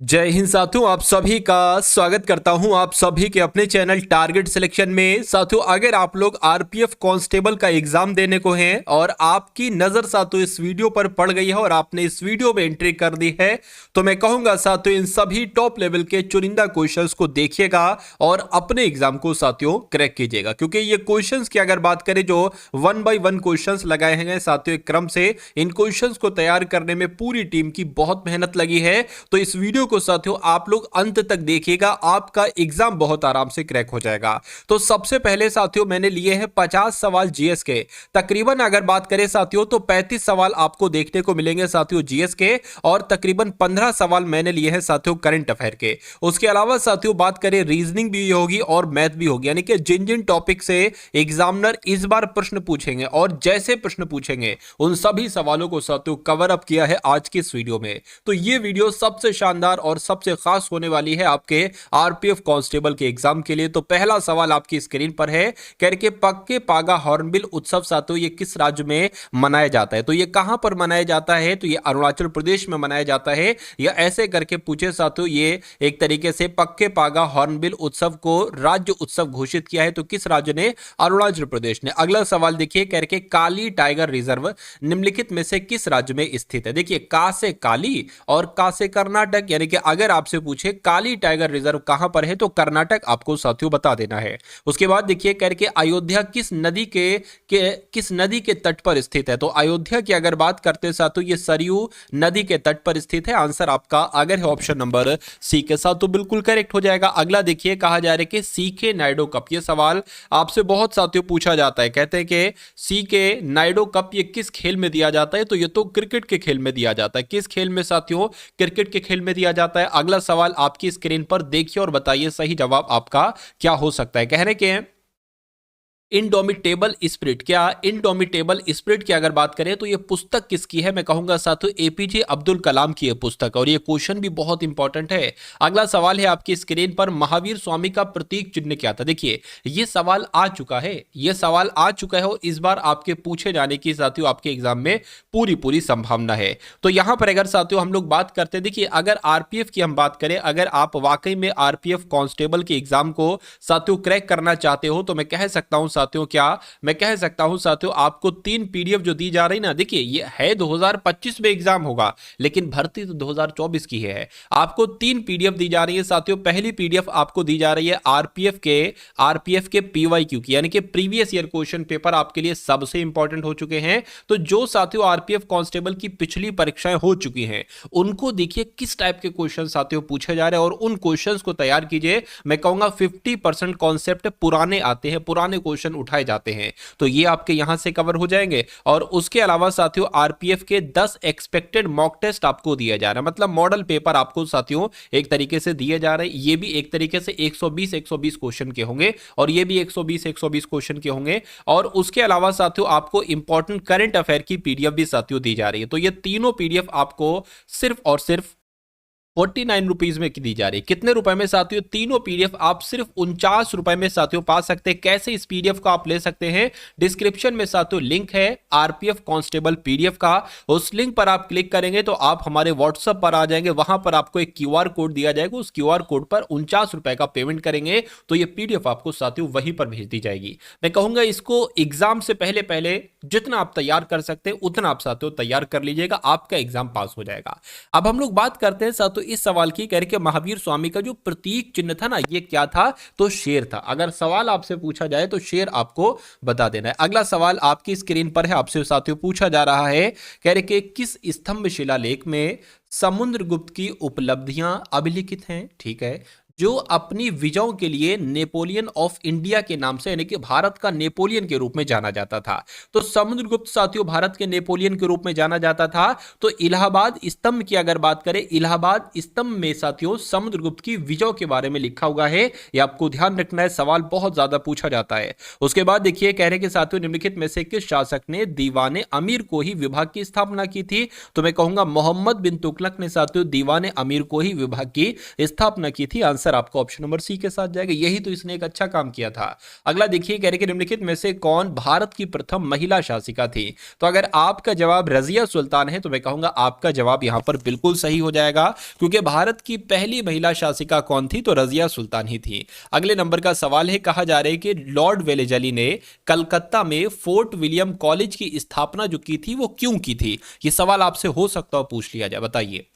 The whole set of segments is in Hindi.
जय हिंद साथियों, आप सभी का स्वागत करता हूं आप सभी के अपने चैनल टारगेट सिलेक्शन में। साथियों, अगर आप लोग आरपीएफ कांस्टेबल का एग्जाम देने को हैं और आपकी नजर साथियों इस वीडियो पर पड़ गई है और आपने इस वीडियो में एंट्री कर दी है, तो मैं कहूंगा साथियों इन सभी टॉप लेवल के चुनिंदा क्वेश्चंस को देखिएगा और अपने एग्जाम को साथियों क्रैक कीजिएगा। क्योंकि ये क्वेश्चंस की अगर बात करें जो 1 बाय 1 क्वेश्चंस लगाए हैं साथियों एक क्रम से, इन क्वेश्चंस को तैयार करने में पूरी टीम की बहुत मेहनत लगी है। तो इस वीडियो को साथियों आप लोग अंत तक देखिएगा, आपका एग्जाम बहुत आराम से क्रैक हो जाएगा। तो सबसे पहले साथियों मैंने लिए हैं 50 सवाल जीएस के। तकरीबन अगर बात करें साथियों तो 35 सवाल आपको देखने को मिलेंगे साथियों जीएस के, और तकरीबन 15 सवाल मैंने लिए हैं साथियों करंट अफेयर के। उसके अलावा साथियों बात करें रीजनिंग भी होगी और मैथ भी होगी, यानी कि जिन जिन टॉपिक से एग्जामिनर इस बार प्रश्न पूछेंगे और जैसे प्रश्न पूछेंगे उन सभी सवालों को साथियों कवर अप किया है आज की इस वीडियो में। तो ये वीडियो सबसे शानदार और सबसे खास होने वाली है आपके आरपीएफ कांस्टेबल के एग्जाम के लिए। तो पहला सवाल आपकी स्क्रीन पर है, कह के पक्के पागा हॉर्नबिल उत्सव साथियों ये किस राज्य में मनाया जाता है? तो ये कहां पर मनाया जाता है? तो ये अरुणाचल प्रदेश में मनाया जाता है। या ऐसे करके पूछे साथियों, ये एक तरीके से पक्के पागा हॉर्नबिल उत्सव को राज्य उत्सव घोषित किया है, तो किस राज्य ने? अरुणाचल प्रदेश ने। अगला सवाल देखिए, कह के काली टाइगर रिजर्व निम्नलिखित में से किस राज्य में स्थित है? देखिए का से काली और का से कर्नाटक, यानी कि अगर आपसे पूछे काली टाइगर रिजर्व कहां पर है तो कर्नाटक आपको साथियों बता देना है। उसके बाद देखिए करके अयोध्या किस नदी के तट पर स्थित है? तो अयोध्या की अगर बात करते हैं साथियों ये सरयू नदी के तट पर स्थित है। आंसर आपका अगर है ऑप्शन नंबर सी के साथ तो बिल्कुल करेक्ट हो जाएगा। अगला देखिए, कहा जा रहा है कि सी के नायडू कप, ये सवाल आपसे बहुत साथियों पूछा जाता है। कहते हैं कि सी के नायडू कप ये किस खेल में दिया जाता है? तो ये तो क्रिकेट के खेल में दिया जाता है। किस खेल में साथियों? क्रिकेट के खेल में दिया जाता है। अगला सवाल आपकी स्क्रीन पर देखिए और बताइए सही जवाब आपका क्या हो सकता है। कहने के इनडोमिटेबल स्पिरिट, क्या इनडोमिटेबल स्पिरिट की अगर बात करें तो ये पुस्तक किसकी है? मैं कहूंगा साथियों एपीजे अब्दुल कलाम की ये पुस्तक, और ये क्वेश्चन भी बहुत इंपॉर्टेंट है। अगला सवाल है आपकी स्क्रीन पर, महावीर स्वामी का प्रतीक चिन्ह क्या था? देखिए ये सवाल आ चुका है, ये सवाल आ चुका है और इस बार आपके पूछे जाने की साथियों आपके एग्जाम में पूरी पूरी संभावना है। तो यहां पर अगर साथियों हम लोग बात करते हैं, देखिए अगर आरपीएफ की हम बात करें, अगर आप वाकई में आरपीएफ कांस्टेबल के एग्जाम को साथियों क्रैक करना चाहते हो तो मैं कह सकता हूं साथियों, क्या मैं कह सकता हूं साथियों, आपको 3 पीडीएफ जो दी जा रही ना, देखिए ये है 2025 में एग्जाम होगा लेकिन भर्ती तो 2024 की है। आपको 3 पीडीएफ दी जा रही है साथियों। पहली पीडीएफ आपको दी जा रही है आरपीएफ के पीवाईक्यू की, यानी कि प्रीवियस ईयर क्वेश्चन पेपर आपके लिए सबसे इंपॉर्टेंट हो चुके हैं। तो जो साथियों आरपीएफ कांस्टेबल की पिछली परीक्षाएं हो चुकी हैं उनको देखिए किस टाइप के क्वेश्चन साथियों पूछे जा रहे हैं और उन क्वेश्चंस को तैयार कीजिए। मैं कहूंगा 50% कॉन्सेप्ट पुराने आते हैं, पुराने क्वेश्चन उठाए जाते हैं, तो ये आपके यहां से कवर हो जाएंगे। और उसके अलावा साथियों आरपीएफ के 10 एक्सपेक्टेड मॉक टेस्ट आपको दिया जा रहा है, मतलब मॉडल पेपर आपको साथियों एक तरीके से दिए जा रहे हैं। ये भी एक तरीके से 120 क्वेश्चन के होंगे और ये भी 120 क्वेश्चन के होंगे। और उसके अलावा साथियों आपको इंपॉर्टेंट करंट अफेयर की पीडीएफ भी साथियों दी जा रही है। तो ये तीनों पीडीएफ आपको सिर्फ और सिर्फ 49 रुपीज में दी जा रही है। कितने रुपए में साथियों? तीनों पीडीएफ आप सिर्फ 49 रुपए में साथियों पा सकते हैं। कैसे इस पीडीएफ को आप ले सकते हैं? डिस्क्रिप्शन में साथियों लिंक है आरपीएफ कांस्टेबल पीडीएफ का, उस लिंक पर आप क्लिक करेंगे तो आप हमारे व्हाट्सएप पर आ जाएंगे। वहां पर आपको एक क्यूआर कोड दिया जाएगा, उस क्यूआर कोड पर 49 रुपए का पेमेंट करेंगे तो ये पीडीएफ आपको साथियों वहीं पर भेज दी जाएगी। मैं कहूंगा इसको एग्जाम से पहले पहले जितना आप तैयार कर सकते हैं उतना आप साथियों तैयार कर लीजिएगा, आपका एग्जाम पास हो जाएगा। अब हम लोग बात करते हैं साथियों इस सवाल की, कह के महावीर स्वामी का जो प्रतीक चिन्ह था ना ये क्या था? तो शेर था। अगर सवाल आपसे पूछा जाए तो शेर आपको बता देना है। अगला सवाल आपकी स्क्रीन पर है, आपसे साथियों पूछा जा रहा है, कह रहे कि किस स्तंभ शिलालेख में समुद्रगुप्त की उपलब्धियां अभिलिखित हैं? ठीक है, जो अपनी विजयों के लिए नेपोलियन ऑफ इंडिया के नाम से, यानी कि भारत का नेपोलियन के रूप में जाना जाता था। तो समुद्रगुप्त साथियों भारत के नेपोलियन के रूप में जाना जाता था। तो इलाहाबाद स्तंभ की अगर बात करें, इलाहाबाद स्तंभ में साथियों समुद्रगुप्त की विजयों के बारे में लिखा हुआ है, यह आपको ध्यान रखना है, सवाल बहुत ज्यादा पूछा जाता है। उसके बाद देखिए कह रहे कि साथियों निम्नलिखित में से किस शासक ने दीवाने अमीर को ही विभाग की स्थापना की थी? तो मैं कहूंगा मोहम्मद बिन तुगलक ने साथियों दीवाने अमीर को ही विभाग की स्थापना की थी। आंसर आंसर आपका ऑप्शन नंबर सी के साथ जाएगा। यही तो इसने एक अच्छा काम किया था। अगला देखिए, कह रहे कि निम्नलिखित में से कौन भारत की प्रथम महिला शासिका थी? तो अगर आपका जवाब रजिया सुल्तान है तो मैं कहूंगा आपका जवाब यहां पर बिल्कुल सही हो जाएगा, क्योंकि भारत की पहली महिला शासिका कौन थी? तो रजिया सुल्तान ही थी। अगले नंबर का सवाल है, कहा जा रहा है कि लॉर्ड वेलेजली ने कलकत्ता में फोर्ट विलियम कॉलेज की स्थापना जो की थी वो क्यों की थी? ये सवाल आपसे हो सकता है पूछ लिया जाए, बताइए।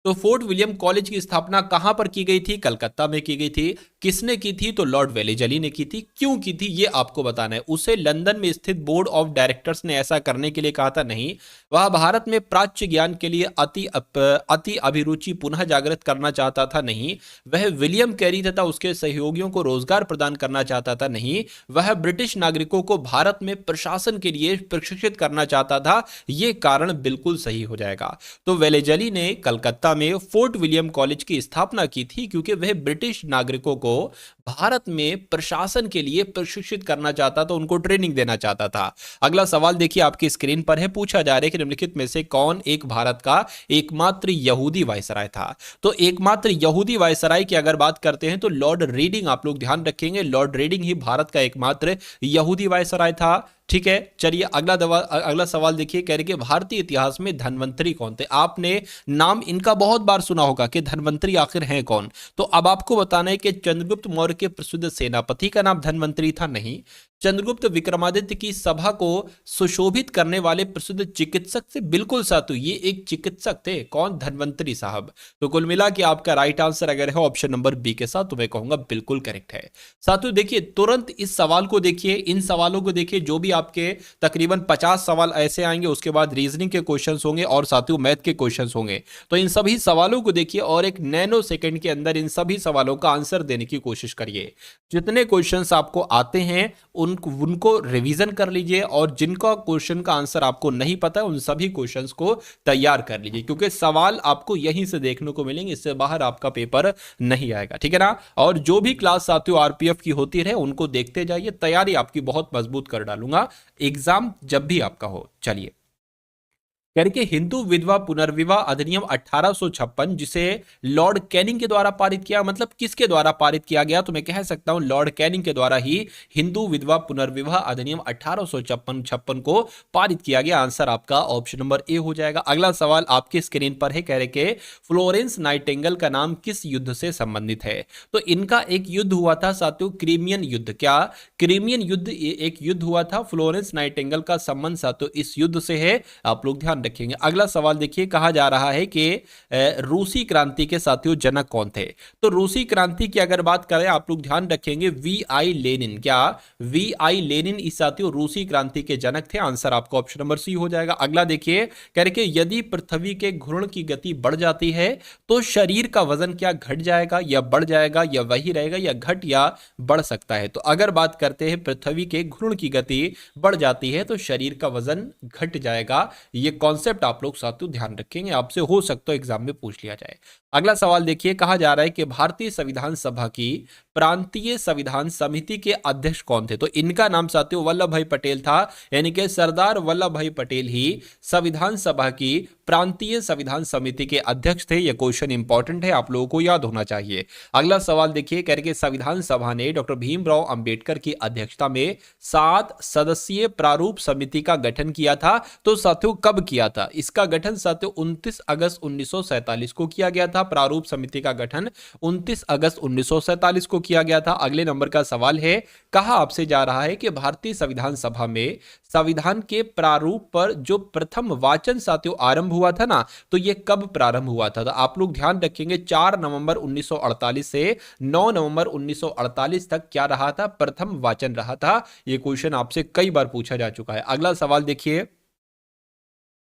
तो फोर्ट विलियम कॉलेज की स्थापना कहां पर की गई थी? कलकत्ता में की गई थी। किसने की थी? तो लॉर्ड वेलेजली ने की थी। क्यों की थी ये आपको बताना है। उसे लंदन में स्थित बोर्ड ऑफ डायरेक्टर्स ने ऐसा करने के लिए कहा था? नहीं। वह भारत में प्राच्य ज्ञान के लिए अति अभिरुचि पुनः जागृत करना चाहता था? नहीं। वह विलियम कैरी तथा उसके सहयोगियों को रोजगार प्रदान करना चाहता था? नहीं। वह ब्रिटिश नागरिकों को भारत में प्रशासन के लिए प्रशिक्षित करना चाहता था? ये कारण बिल्कुल सही हो जाएगा। तो वेलेजली ने कलकत्ता में फोर्ट विलियम कॉलेज की स्थापना की थी क्योंकि वह ब्रिटिश नागरिकों को भारत में प्रशासन के लिए प्रशिक्षित करना चाहता था, उनको ट्रेनिंग देना चाहता था। अगला सवाल देखिए आपकी स्क्रीन पर है, पूछा जा रहा है कि निम्नलिखित में से कौन एक भारत का एकमात्र यहूदी वायसराय था? तो एकमात्र यहूदी वायसराय की अगर बात करते हैं तो लॉर्ड रीडिंग, आप लोग ध्यान रखेंगे, लॉर्ड रीडिंग ही भारत का एकमात्र यहूदी वायसराय था। ठीक है, चलिए अगला सवाल देखिए, कह रहे कि भारतीय इतिहास में धन्वंतरी कौन थे? आपने नाम इनका बहुत बार सुना होगा कि धन्वंतरी आखिर हैं कौन। तो अब आपको बताना है कि चंद्रगुप्त मौर्य के प्रसिद्ध सेनापति का नाम धन्वंतरी था? नहीं। चंद्रगुप्त विक्रमादित्य की सभा को सुशोभित करने वाले प्रसिद्ध चिकित्सक से? बिल्कुल सातु, ये एक चिकित्सक थे। कौन? धन्वंतरी साहब। तो कुल मिला के आपका राइट आंसर अगर है ऑप्शन नंबर बी के साथ, तो मैं कहूंगा बिल्कुल करेक्ट है। सातु देखिए, तुरंत इस सवाल को देखिए, इन सवालों को देखिए, जो भी आपके तकरीबन 50 सवाल ऐसे आएंगे, उसके बाद रीजनिंग के क्वेश्चंस होंगे और साथियों मैथ के क्वेश्चंस होंगे। तो इन सभी सवालों को देखिए और एक नैनो सेकंड के अंदर इन सभी सवालों का आंसर देने की कोशिश करिए। जितने क्वेश्चंस आपको आते हैं उनको रिवीजन कर लीजिए, और जिनका क्वेश्चन का आंसर आपको नहीं पता है उन सभी क्वेश्चंस को तैयार कर लीजिए, क्योंकि सवाल आपको यहीं से देखने को मिलेंगे, इससे बाहर आपका पेपर नहीं आएगा। ठीक है ना। और जो भी क्लास साथियों आरपीएफ की होती रहे उनको देखते जाइए, तैयारी आपकी बहुत मजबूत कर डालूंगा एग्जाम जब भी आपका हो। चलिए, करके हिंदू विधवा पुनर्विवाह अधिनियम 1856 जिसे लॉर्ड कैनिंग के द्वारा पारित किया, मतलब किसके द्वारा पारित किया गया? तो मैं कह सकता हूं लॉर्ड कैनिंग के द्वारा ही हिंदू विधवा पुनर्विवाह अधिनियम 1856 को पारित किया गया। आंसर आपका ऑप्शन नंबर ए हो जाएगा। अगला सवाल आपके स्क्रीन पर है, कह रहे कि फ्लोरेंस नाइटिंगेल का नाम किस युद्ध से संबंधित है? तो इनका एक युद्ध हुआ था साथियों, क्रीमियन युद्ध। क्या? क्रीमियन युद्ध एक युद्ध हुआ था। फ्लोरेंस नाइटिंगेल का संबंध साथियों इस युद्ध से है, आप लोग ध्यान रखेंगे। अगला सवाल देखिए, कहा जा रहा है कि रूसी क्रांति के साथियों जनक कौन थे? तो रूसी क्रांति की अगर बात करें, आप लोग ध्यान रखेंगे, वी आई लेनिन। क्या? वी आई लेनिन इस साथियों रूसी क्रांति के जनक थे। आंसर आपका ऑप्शन नंबर सी हो जाएगा। अगला देखिए, कह रहे कि यदि पृथ्वी के घूर्णन की गति बढ़ जाती है तो शरीर का वजन क्या घट जाएगा या बढ़ जाएगा, या वही रहेगा, या घट या बढ़ सकता है? तो अगर बात करते हैं पृथ्वी के घूर्णन की गति बढ़ जाती है तो शरीर का वजन घट जाएगा। ये कॉन्सेप्ट आप लोग साथियों ध्यान रखेंगे, आपसे हो सकता है एग्जाम में पूछ लिया जाए। अगला सवाल देखिए, कहा जा रहा है कि भारतीय संविधान सभा की प्रांतीय संविधान समिति के अध्यक्ष कौन थे? तो इनका नाम साथियों वल्लभ भाई पटेल था, यानी कि सरदार वल्लभ भाई पटेल ही संविधान सभा की प्रांतीय संविधान समिति के अध्यक्ष थे। यह क्वेश्चन इंपॉर्टेंट है, आप लोगों को याद होना चाहिए। अगला सवाल देखिए, कह रहे कि संविधान सभा ने डॉक्टर भीमराव अंबेडकर की अध्यक्षता में 7 सदस्यीय प्रारूप समिति का गठन किया था। तो साथियों कब किया था इसका गठन? साथियों 29 अगस्त 1947 को किया गया था। प्रारूप समिति का गठन 29 अगस्त 1947 को किया गया था। अगले नंबर का सवाल है, कहा आपसे जा रहा है कि भारतीय संविधान सभा में संविधान के प्रारूप पर जो प्रथम वाचन साथियों आरंभ हुआ था ना, तो यह कब प्रारंभ हुआ था? तो आप लोग ध्यान रखेंगे 4 नवंबर 1948 से 9 नवंबर 1948 तक क्या रहा था? प्रथम वाचन रहा था। यह क्वेश्चन आपसे कई बार पूछा जा चुका है। अगला सवाल देखिए,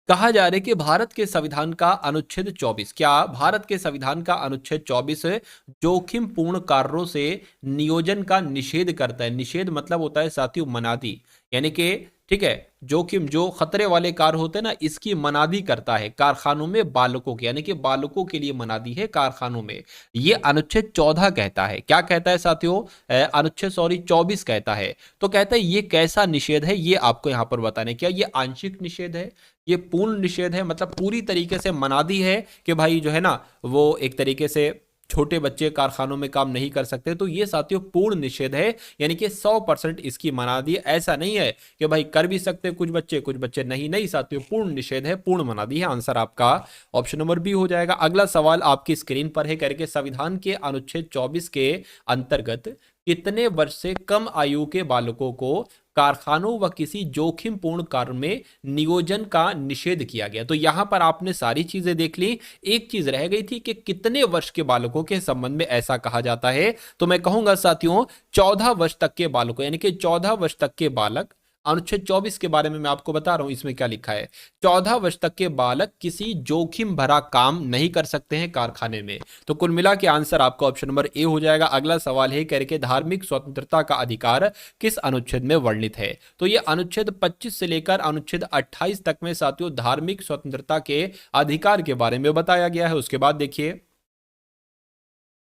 कहा जा रहा है कि भारत के संविधान का अनुच्छेद 24, क्या भारत के संविधान का अनुच्छेद 24 जोखिम पूर्ण कार्यों से नियोजन का निषेध करता है? निषेध मतलब होता है साथियों मनादी, यानी कि ठीक है, जोखिम जो खतरे वाले कार्य होते हैं ना, इसकी मनादी करता है कारखानों में बालकों के, यानी कि बालकों के लिए मनादी है कारखानों में। ये अनुच्छेद 14 कहता है। क्या कहता है साथियों? अनुच्छेद 24 कहता है। तो कहता है ये कैसा निषेध है, ये आपको यहां पर बताना है। क्या ये आंशिक निषेध है, ये पूर्ण निषेध है, मतलब पूरी तरीके से मनादी है कि भाई जो है ना वो एक तरीके से छोटे बच्चे कारखानों में काम नहीं कर सकते। तो ये साथियों पूर्ण निषेध है, यानी कि 100% इसकी मना दी। ऐसा नहीं है कि भाई कर भी सकते कुछ बच्चे नहीं, नहीं साथियों, पूर्ण निषेध है, पूर्ण मना दी है। आंसर आपका ऑप्शन नंबर बी हो जाएगा। अगला सवाल आपकी स्क्रीन पर है, करके संविधान के अनुच्छेद 24 के अंतर्गत कितने वर्ष से कम आयु के बालकों को कारखानों व किसी जोखिमपूर्ण कार्य में नियोजन का निषेध किया गया। तो यहां पर आपने सारी चीजें देख ली, एक चीज रह गई थी कि कितने वर्ष के बालकों के संबंध में ऐसा कहा जाता है। तो मैं कहूंगा साथियों 14 वर्ष तक के बालकों, यानी कि 14 वर्ष तक के बालक, अनुच्छेद 24 के बारे में मैं आपको बता रहा हूं, इसमें क्या लिखा है, 14 वर्ष तक के बालक किसी जोखिम भरा काम नहीं कर सकते हैं कारखाने में। तो कुल मिला के आंसर आपका ऑप्शन नंबर ए हो जाएगा। अगला सवाल है करके धार्मिक स्वतंत्रता का अधिकार किस अनुच्छेद में वर्णित है। तो ये अनुच्छेद 25 से लेकर अनुच्छेद 28 तक में साथियों धार्मिक स्वतंत्रता के अधिकार के बारे में बताया गया है। उसके बाद देखिए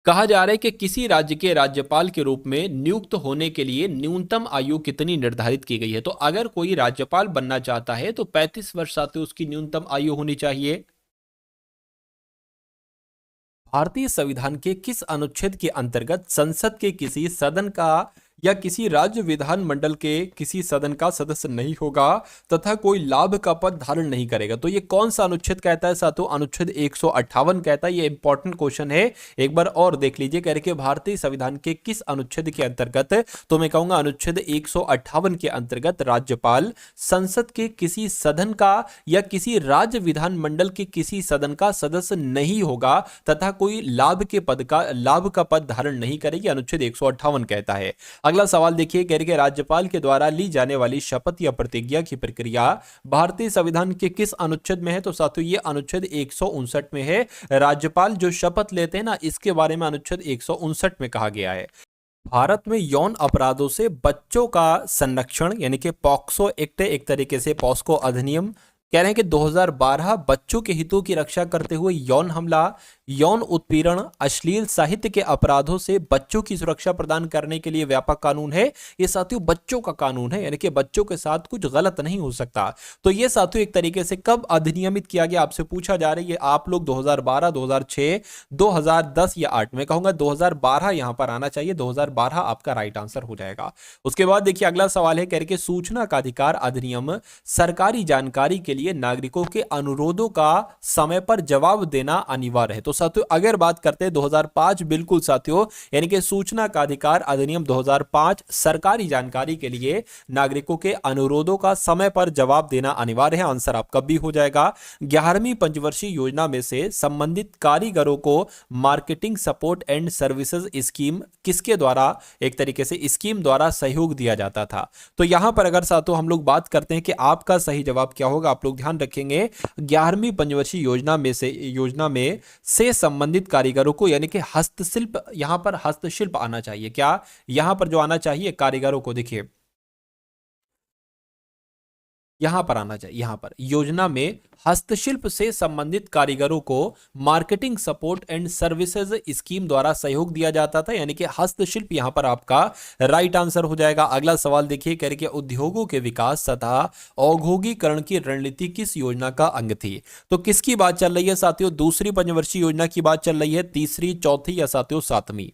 कहा जा रहा है कि किसी राज्य के राज्यपाल के रूप में नियुक्त होने के लिए न्यूनतम आयु कितनी निर्धारित की गई है। तो अगर कोई राज्यपाल बनना चाहता है तो 35 वर्ष साथियों उसकी न्यूनतम आयु होनी चाहिए। भारतीय संविधान के किस अनुच्छेद के अंतर्गत संसद के किसी सदन का या किसी राज्य विधान मंडल के किसी सदन का सदस्य नहीं होगा तथा कोई लाभ का पद धारण नहीं करेगा। तो ये कौन सा अनुच्छेद कहता है साथियों, अनुच्छेद 158 कहता है। ये इंपॉर्टेंट क्वेश्चन है, एक बार और देख लीजिए, कह रहे कि भारतीय संविधान के किस अनुच्छेद के अंतर्गत। तो मैं कहूंगा अनुच्छेद 158 के अंतर्गत राज्यपाल संसद के किसी सदन का या किसी राज्य विधान मंडल के किसी सदन का सदस्य नहीं होगा तथा कोई लाभ का पद धारण नहीं करेगी, अनुच्छेद 158 कहता है। अगला सवाल देखिए, कह रहे कि राज्यपाल के द्वारा ली जाने वाली शपथ या प्रतिज्ञा की प्रक्रिया भारतीय संविधान के किस अनुच्छेद में है। तो साथियों ये अनुच्छेद 159 में है। राज्यपाल जो शपथ लेते हैं ना, इसके बारे में अनुच्छेद 159 में कहा गया है। भारत में यौन अपराधों से बच्चों का संरक्षण यानी कि पॉक्सो एक्ट, एक तरीके से पॉस्को अधिनियम, कह रहे हैं कि 2012 बच्चों के हितों की रक्षा करते हुए यौन हमला, यौन उत्पीड़न, अश्लील साहित्य के अपराधों से बच्चों की सुरक्षा प्रदान करने के लिए व्यापक कानून है। ये साथियों बच्चों का कानून है, यानी कि बच्चों के साथ कुछ गलत नहीं हो सकता। तो ये साथियों एक तरीके से कब अधिनियमित किया गया, आपसे पूछा जा रहा है। आप लोग 2012, 2006, 2010 या 8 में कहूंगा 2012 यहां पर आना चाहिए। 2012 आपका राइट आंसर हो जाएगा। उसके बाद देखिए अगला सवाल है, कह रहे कि सूचना का अधिकार अधिनियम सरकारी जानकारी के लिए नागरिकों के अनुरोधों का समय पर जवाब देना अनिवार्य है। तो साथियों अगर बात करते हैं 2005, बिल्कुल साथियों, यानी कि सूचना का अधिकार अधिनियम 2005 सरकारी जानकारी के लिए नागरिकों के अनुरोधों का समय पर जवाब देना अनिवार्य है। आंसर आपका भी हो जाएगा। 11वीं पंचवर्षीय योजना में से संबंधित कारीगरों को marketing support and services scheme किसके द्वारा, एक तरीके से स्कीम द्वारा सहयोग दिया जाता था। तो यहां पर अगर साथियों हम लोग बात करते हैं कि आपका सही जवाब क्या होगा, आप लोग ध्यान रखेंगे 11वीं पंचवर्षीय योजना में से संबंधित कारीगरों को, यानी कि हस्तशिल्प, यहां पर हस्तशिल्प आना चाहिए। क्या यहां पर जो आना चाहिए कारीगरों को, देखिए यहां पर आना चाहिए। यहां पर योजना में हस्तशिल्प से संबंधित कारीगरों को marketing support and services scheme द्वारा सहयोग दिया जाता था, यानी कि हस्तशिल्प यहां पर आपका राइट आंसर हो जाएगा। अगला सवाल देखिए, कह रहे कि उद्योगों के विकास तथा औद्योगिकरण की रणनीति किस योजना का अंग थी। तो किसकी बात चल रही है साथियों, दूसरी पंचवर्षीय योजना की बात चल रही है, तीसरी, चौथी या साथियों सातवीं।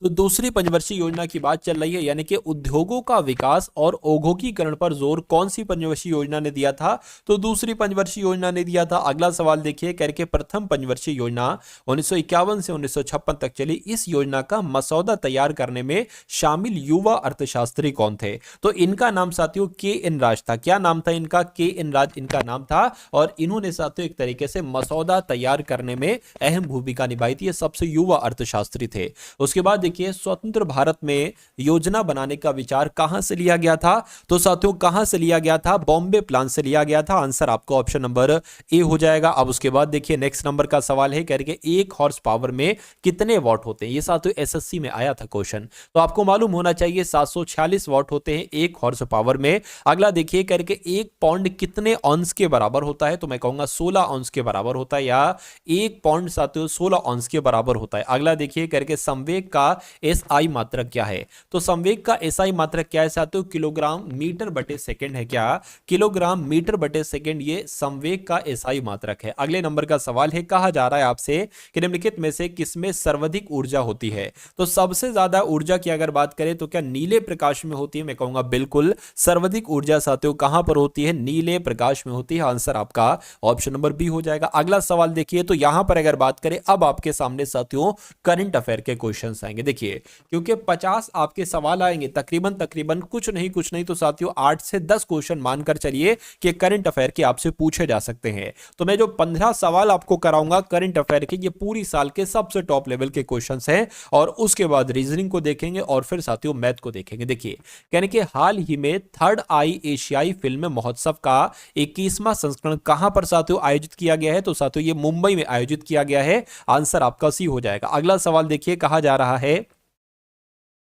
तो दूसरी पंचवर्षीय योजना की बात चल रही है, यानी कि उद्योगों का विकास और औद्योगिकरण पर जोर कौन सी पंचवर्षीय योजना ने दिया था। तो दूसरी पंचवर्षीय योजना ने दिया था। अगला सवाल देखिए, करके प्रथम पंचवर्षीय योजना 1951 से 1956 तक चली। इस योजना का मसौदा तैयार करने में शामिल युवा अर्थशास्त्री कौन थे। तो इनका नाम साथियों के.एन. राज था। क्या नाम था इनका, के.एन. राज इनका नाम था। और इन्होंने साथियों एक तरीके से मसौदा तैयार करने में अहम भूमिका निभाई थी। ये सबसे युवा अर्थशास्त्री थे। उसके बाद देखिए स्वतंत्र भारत में योजना बनाने का विचार कहां से लिया गया था। तो साथियों कहां से लिया गया था, बॉम्बे प्लान से लिया गया था। आंसर आपको ऑप्शन नंबर ए हो जाएगा। अब उसके बाद देखिए नेक्स्ट नंबर का सवाल है, कह रहे एक हॉर्स पावर में कितने वॉट होते हैं। ये साथियों एसएससी में आया था क्वेश्चन, तो आपको मालूम होना चाहिए 746 वॉट होते हैं एक हॉर्स पावर में। अगला देखिए कह रहे एक पौंड कितने ऑन्स के बराबर होता है। तो मैं कहूंगा 16 ऑन्स के बराबर होता है, या एक पौंड साथियों 16 ऑन्स के बराबर होता है। अगला देखिए कह रहे संवेग का एसआई मात्रक क्या है? तो संवेग का एसआई मात्रक क्या है साथियों? किलोग्राम मीटर बटे सेकंड है। क्या? किलोग्राम मीटर बटे सेकंड ये संवेग का एसआई मात्रक है। अगले नंबर का सवाल है, कहा जा रहा है आपसे कि निम्नलिखित में से किसमें सर्वाधिक ऊर्जा होती है? तो सबसे ज्यादा ऊर्जा की अगर बात करें तो क्या नीले प्रकाश में होती है? मैं कहूंगा बिल्कुल सर्वाधिक ऊर्जा साथियों कहां पर होती है? नीले प्रकाश में होती है। आंसर आपका ऑप्शन नंबर बी हो जाएगा। अगला सवाल देखिए, तो यहां पर अगर बात करें, अब आपके सामने साथियों करंट अफेयर के क्वेश्चंस आएंगे। देखिए, क्योंकि 50 आपके सवाल आएंगे, तकरीबन तकरीबन कुछ नहीं तो साथियों 8 से 10 क्वेश्चन मानकर चलिए कि करंट अफेयर के आपसे पूछे जा सकते हैं। तो मैं जो 15 सवाल आपको कराऊंगा करंट अफेयर के, ये पूरी साल के सबसे टॉप लेवल के क्वेश्चंस हैं, और उसके बाद रीजनिंग को देखेंगे और फिर साथियों मैथ को देखेंगे। देखिए, यानी कि हाल ही में थर्ड आई एशियाई फिल्म महोत्सव का 21वां संस्करण कहां पर साथियों आयोजित किया गया है? तो साथियों ये मुंबई में आयोजित किया गया है। आंसर आपका सी हो जाएगा। अगला सवाल देखिए, कहा जा रहा है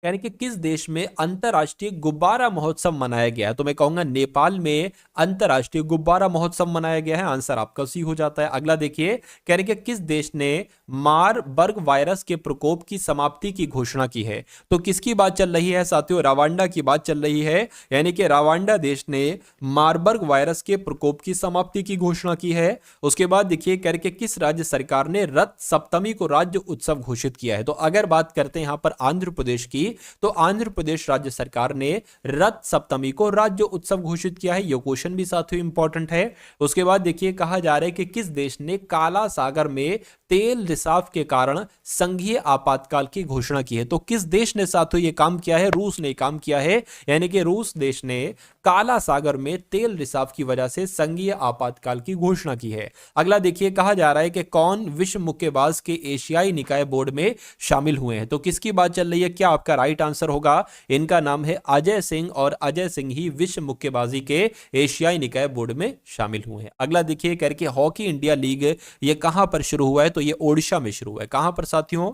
यानी कि किस देश में अंतरराष्ट्रीय गुब्बारा महोत्सव मनाया गया है? तो मैं कहूंगा नेपाल में अंतरराष्ट्रीय गुब्बारा महोत्सव मनाया गया है। आंसर आपका सी हो जाता है। अगला देखिए, कह रहे कि किस देश ने मारबर्ग वायरस के प्रकोप की समाप्ति की घोषणा की है? तो किसकी बात चल रही है साथियों? रवांडा की बात चल रही है। यानी कि रवांडा देश ने मारबर्ग वायरस के प्रकोप की समाप्ति की घोषणा की है। उसके बाद देखिए, कह रहे कि किस राज्य सरकार ने रथ सप्तमी को राज्य उत्सव घोषित किया है? तो अगर बात करते हैं यहां पर आंध्र प्रदेश की, तो आंध्र प्रदेश राज्य सरकार ने रथ सप्तमी को राज्य उत्सव घोषित किया है। यह क्वेश्चन भी साथियों इंपॉर्टेंट है। उसके बाद देखिए, कहा जा रहा है कि किस देश ने काला सागर में तेल रिसाव के कारण संघीय आपातकाल की घोषणा की है? तो किस देश ने साथियों यह काम किया है? रूस ने काम किया है। यानी कि रूस देश ने काला सागर में तेल रिसाव की वजह से संघीय आपातकाल की घोषणा की है। अगला देखिए, कहा जा रहा है कि कौन विश्व मुक्केबाज के एशियाई निकाय बोर्ड में शामिल हुए हैं? तो किसकी बात चल रही है? क्या आपका राइट आंसर होगा? इनका नाम है अजय सिंह, और अजय सिंह ही विश्व मुक्केबाजी के एशियाई निकाय बोर्ड में शामिल हुए हैं। अगला देखिए, करके हॉकी इंडिया लीग ये कहां पर शुरू हुआ है? तो ये ओडिशा में शुरू हुआ है। कहां पर साथियों?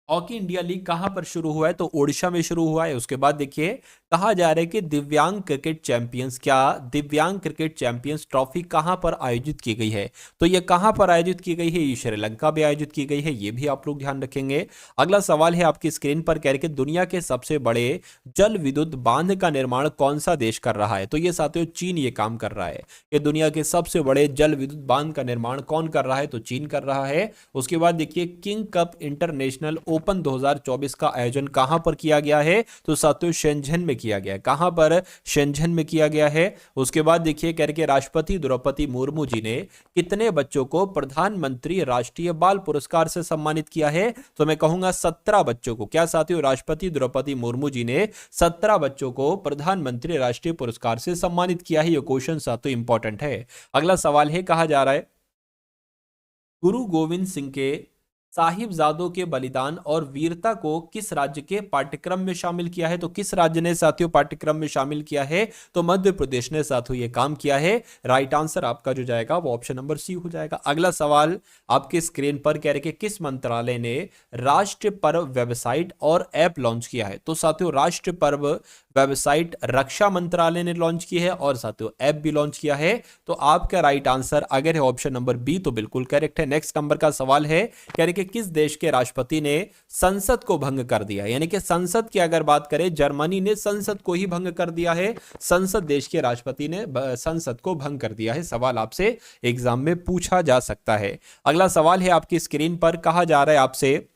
हॉकी इंडिया लीग कहां पर शुरू हुआ है? तो ओडिशा में शुरू हुआ है। उसके बाद देखिए, कहा जा रहा है कि दिव्यांग क्रिकेट चैंपियंस, क्या दिव्यांग क्रिकेट चैंपियंस ट्रॉफी कहां पर आयोजित की गई है? तो ये कहां पर आयोजित की गई है? ये श्रीलंका में आयोजित की गई है। ये भी आप लोग ध्यान रखेंगे। अगला सवाल है आपकी स्क्रीन पर, कह रहे कि दुनिया के सबसे बड़े जल विद्युत बांध का निर्माण कौन सा देश कर रहा है? तो ये साथियों चीन ये काम कर रहा है कि दुनिया के सबसे बड़े जल विद्युत बांध का निर्माण कौन कर रहा है? तो चीन कर रहा है। उसके बाद देखिए, किंग कप इंटरनेशनल ओपन 2024 का आयोजन कहां पर किया गया है? तो साथियों शेंझन में किया गया है। कहां पर? शेंझन में किया गया है। उसके बाद देखिए, कह रहे कि राष्ट्रपति द्रौपदी मुर्मू जी ने कितने बच्चों को प्रधानमंत्री राष्ट्रीय बाल पुरस्कार से सम्मानित किया है? तो मैं कहूंगा 17 बच्चों को। क्या साथियों? राष्ट्रपति द्रौपदी मुर्मू जी ने 17 बच्चों को प्रधानमंत्री राष्ट्रीय पुरस्कार से सम्मानित किया है। यह क्वेश्चन साथियों इंपॉर्टेंट है। अगला सवाल है, कहा जा रहा है गुरु गोविंद सिंह के साहिबजादों के बलिदान और वीरता को किस राज्य के पाठ्यक्रम में शामिल किया है? तो किस राज्य ने साथियों पाठ्यक्रम में शामिल किया है? तो मध्य प्रदेश ने साथियों ये काम किया है। राइट आंसर आपका जो जाएगा वो ऑप्शन नंबर सी हो जाएगा। अगला सवाल आपके स्क्रीन पर, कह रहे कि किस मंत्रालय ने राष्ट्रीय पर्व वेबसाइट और ऐप लॉन्च किया है? तो साथियों राष्ट्रीय पर्व वेबसाइट रक्षा मंत्रालय ने लॉन्च की है, और साथियों ऐप भी लॉन्च किया है। तो आपका राइट आंसर अगर है ऑप्शन नंबर बी, तो बिल्कुल करेक्ट है। नेक्स्ट नंबर का सवाल है, कह रहे कि किस देश के राष्ट्रपति ने संसद को भंग कर दिया? यानी कि संसद की अगर बात करें, जर्मनी ने संसद को ही भंग कर दिया है। संसद देश के राष्ट्रपति ने संसद को भंग कर दिया है। सवाल आपसे एग्जाम में पूछा जा सकता है। अगला सवाल है आपकी स्क्रीन पर, कहा जा रहा है आपसे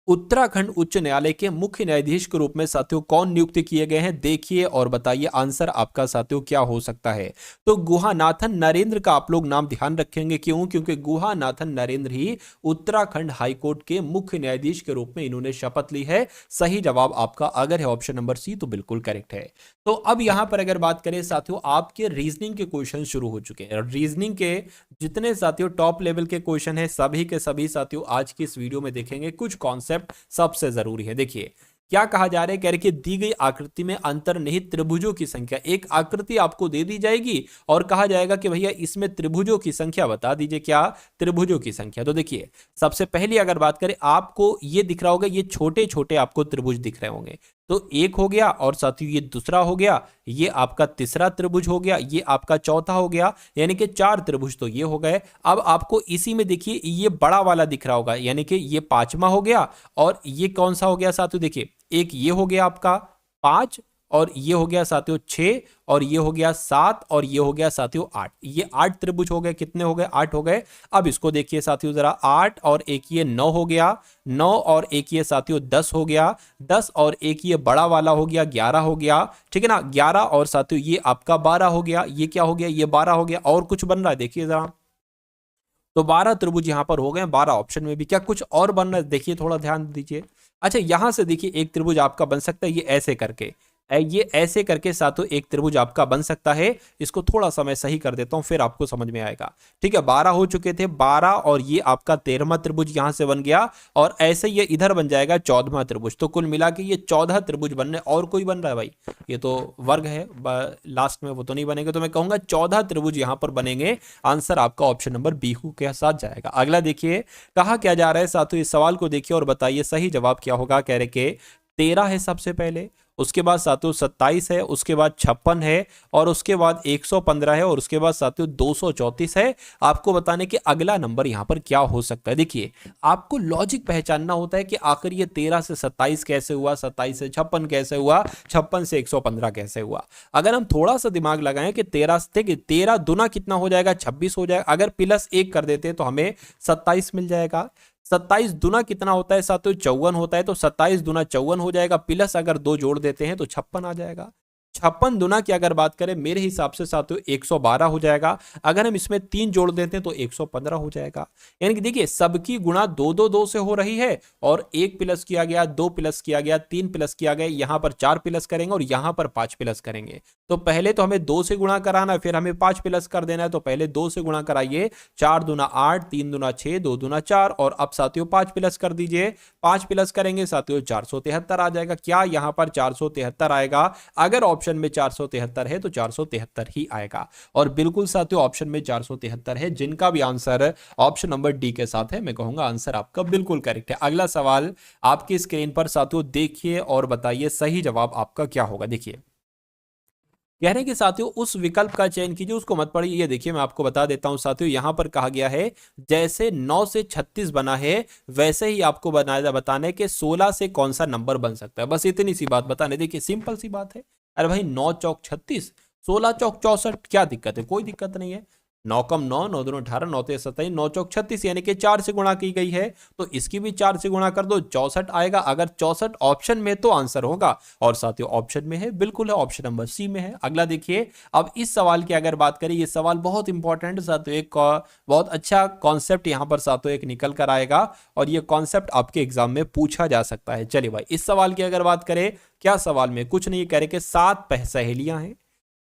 उत्तराखंड उच्च न्यायालय के मुख्य न्यायाधीश के रूप में साथियों कौन नियुक्त किए गए हैं? देखिए और बताइए आंसर आपका साथियों क्या हो सकता है। तो गुहानाथन नरेंद्र का आप लोग नाम ध्यान रखेंगे। क्यों? क्योंकि गुहानाथन नरेंद्र ही उत्तराखंड हाईकोर्ट के मुख्य न्यायाधीश के रूप में इन्होंने शपथ ली है। सही जवाब आपका अगर है ऑप्शन नंबर सी, तो बिल्कुल करेक्ट है। तो अब यहां पर अगर बात करें साथियों, आपके रीजनिंग के क्वेश्चन शुरू हो चुके हैं। रीजनिंग के जितने साथियों टॉप लेवल के क्वेश्चन है, सभी के सभी साथियों आज की इस वीडियो में देखेंगे। कुछ कॉन्सेप्ट सबसे जरूरी है। देखिए क्या कहा जा रहा है, कह रहे कि दी गई आकृति में अंतर्निहित त्रिभुजों की संख्या। एक आकृति आपको दे दी जाएगी और कहा जाएगा कि भैया इसमें त्रिभुजों की संख्या बता दीजिए। क्या? त्रिभुजों की संख्या। तो देखिए सबसे पहली अगर बात करें, आपको ये दिख रहा होगा, ये छोटे छोटे आपको त्रिभुज दिख रहे होंगे। तो एक हो गया और साथियों ये दूसरा हो गया, ये आपका तीसरा त्रिभुज हो गया, ये आपका चौथा हो गया, यानी कि 4 त्रिभुज तो ये हो गए। अब आपको इसी में देखिए ये बड़ा वाला दिख रहा होगा, यानी कि ये 5वां हो गया और ये कौन सा हो गया साथियों, देखिए एक ये हो गया आपका 5 और ये हो गया साथियों 6 और ये हो गया 7 और ये हो गया साथियों 8। ये 8 त्रिभुज हो गए, कितने हो गए, 8 हो गए। अब इसको देखिए साथियों जरा, 8 और एक ये 9 हो गया, 9 और एक ये साथियों 10 हो गया, 10 और एक ये बड़ा वाला हो गया 11 हो गया, ठीक है ना, 11 और साथियों ये आपका 12 हो गया, ये क्या हो गया, ये 12 हो गया। और कुछ बन रहा है देखिए जरा, तो 12 त्रिभुज यहां पर हो गए, 12 ऑप्शन में भी। क्या कुछ और बन रहा है देखिए, थोड़ा ध्यान दीजिए। अच्छा यहां से देखिए एक त्रिभुज आपका बन सकता है, ये ऐसे करके, ये ऐसे करके साथियों एक त्रिभुज आपका बन सकता है। इसको थोड़ा सा मैं सही कर देता हूं, फिर आपको समझ में आएगा। ठीक है, 12 हो चुके थे, 12 और ये आपका 13वां त्रिभुज यहां से बन गया और ऐसे ये इधर बन जाएगा 14वां त्रिभुज। तो कुल मिला के ये 14 त्रिभुज बनने, और कोई बन रहा है भाई, ये तो वर्ग है लास्ट में, वो तो नहीं बनेंगे। तो मैं कहूंगा 14 त्रिभुज यहां पर बनेंगे। आंसर आपका ऑप्शन नंबर बी के साथ जाएगा। अगला देखिए कहा क्या जा रहा है साथियों, इस सवाल को देखिए और बताइए सही जवाब क्या होगा। कह रहे के 13 है सबसे पहले, उसके बाद साथियों 27 है, उसके बाद 56 है और उसके बाद 115 है और उसके बाद साथियों 234 है। आपको बताने कि अगला नंबर यहां पर क्या हो सकता है। देखिए आपको लॉजिक पहचानना होता है कि आखिर ये 13 से 27 कैसे हुआ, 27 से 56 कैसे हुआ, 56 से 115 कैसे हुआ। अगर हम थोड़ा सा दिमाग लगाएं कि 13 दुना कितना हो जाएगा, 26 हो जाएगा। अगर प्लस 1 कर देते तो हमें 27 मिल जाएगा। 27 दुना कितना होता है साथियों, 54 होता है, तो 27 दुना 54 हो जाएगा। प्लस अगर 2 जोड़ देते हैं तो 56 आ जाएगा। 56 दुना की अगर बात करें मेरे हिसाब से साथियों 112 हो जाएगा। अगर हम इसमें 3 जोड़ देते हैं तो 115 हो जाएगा। यानी कि देखिए सबकी गुणा 2 से हो रही है और 1 प्लस किया गया, 2 प्लस किया गया, 3 प्लस किया गया, यहां पर 4 प्लस करेंगे और यहां पर 5 प्लस करेंगे। तो पहले तो हमें 2 से गुणा कराना है, फिर हमें 5 प्लस कर देना है। तो पहले 2 से गुणा कराइए, 4 दुना 8, 3 दुना 6, 2 दुना 4 और अब साथियों 5 प्लस कर दीजिए। 5 प्लस करेंगे साथियों 473 आ जाएगा। क्या यहां पर 473 आएगा? अगर ऑप्शन में 473 है तो 473 ही आएगा। और बिल्कुल साथियों ऑप्शन में 473 है, जिनका भी आंसर ऑप्शन नंबर डी के साथ है, मैं कहूंगा आंसर आपका बिल्कुल करेक्ट है। अगला सवाल आपकी स्क्रीन पर साथियों देखिए और बताइए सही जवाब आपका क्या होगा। देखिए कह रहे हैं कि साथियों उस विकल्प का चयन कीजिए, उसको मत पढ़िए। ये देखिए मैं आपको बता देता हूं साथियों, यहां पर कहा गया है जैसे 9 से 36 बना है वैसे ही आपको बताना है कि 16 से कौन सा नंबर बन सकता है। बस इतनी सी बात बताने। देखिए सिंपल सी बात है। अरे भाई 9 चौक 36, 16 चौक 64, क्या दिक्कत है? कोई दिक्कत नहीं है। 9 कम 9, 9 दूनी 18, 9 तेईस 27, 9 चौक 36, यानी कि 4 से गुणा की गई है तो इसकी भी 4 से गुणा कर दो, 64 आएगा। अगर 64 ऑप्शन में तो आंसर होगा और साथियों ऑप्शन में है, बिल्कुल है, ऑप्शन नंबर सी में है। अगला देखिए, अब इस सवाल की अगर बात करें, ये सवाल बहुत इंपॉर्टेंट साथियों, एक बहुत अच्छा कॉन्सेप्ट यहां पर साथियों एक निकल कर आएगा और ये कॉन्सेप्ट आपके एग्जाम में पूछा जा सकता है। चलिए भाई इस सवाल की अगर बात करें, क्या सवाल में कुछ नहीं कह रहे कि 7 सहेलियां हैं।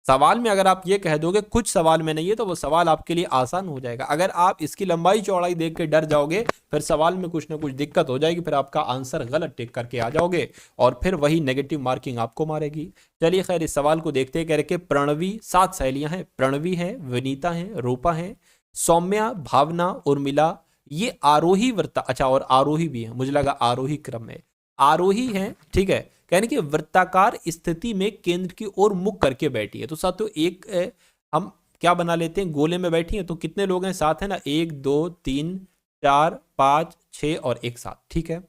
सवाल में अगर आप ये कह दोगे कुछ सवाल में नहीं है तो वो सवाल आपके लिए आसान हो जाएगा। अगर आप इसकी लंबाई चौड़ाई देख के डर जाओगे फिर सवाल में कुछ ना कुछ दिक्कत हो जाएगी, फिर आपका आंसर गलत टिक करके आ जाओगे और फिर वही नेगेटिव मार्किंग आपको मारेगी। चलिए खैर इस सवाल को देखते हैं। कह रहे कि प्रणवी 7 सहेलियां हैं, प्रणवी है, विनीता है, रूपा है, सौम्या, भावना, उर्मिला, ये आरोही वृत्ता, अच्छा और आरोही भी है, मुझे लगा आरोही क्रम में आरोही है, ठीक है। कहने की वृत्ताकार स्थिति में केंद्र की ओर मुख करके बैठी है। तो साथियों एक हम क्या बना लेते हैं, गोले में बैठी है तो कितने लोग हैं, 7 है ना, 1 2 3 4 5 6 और एक 7, ठीक है।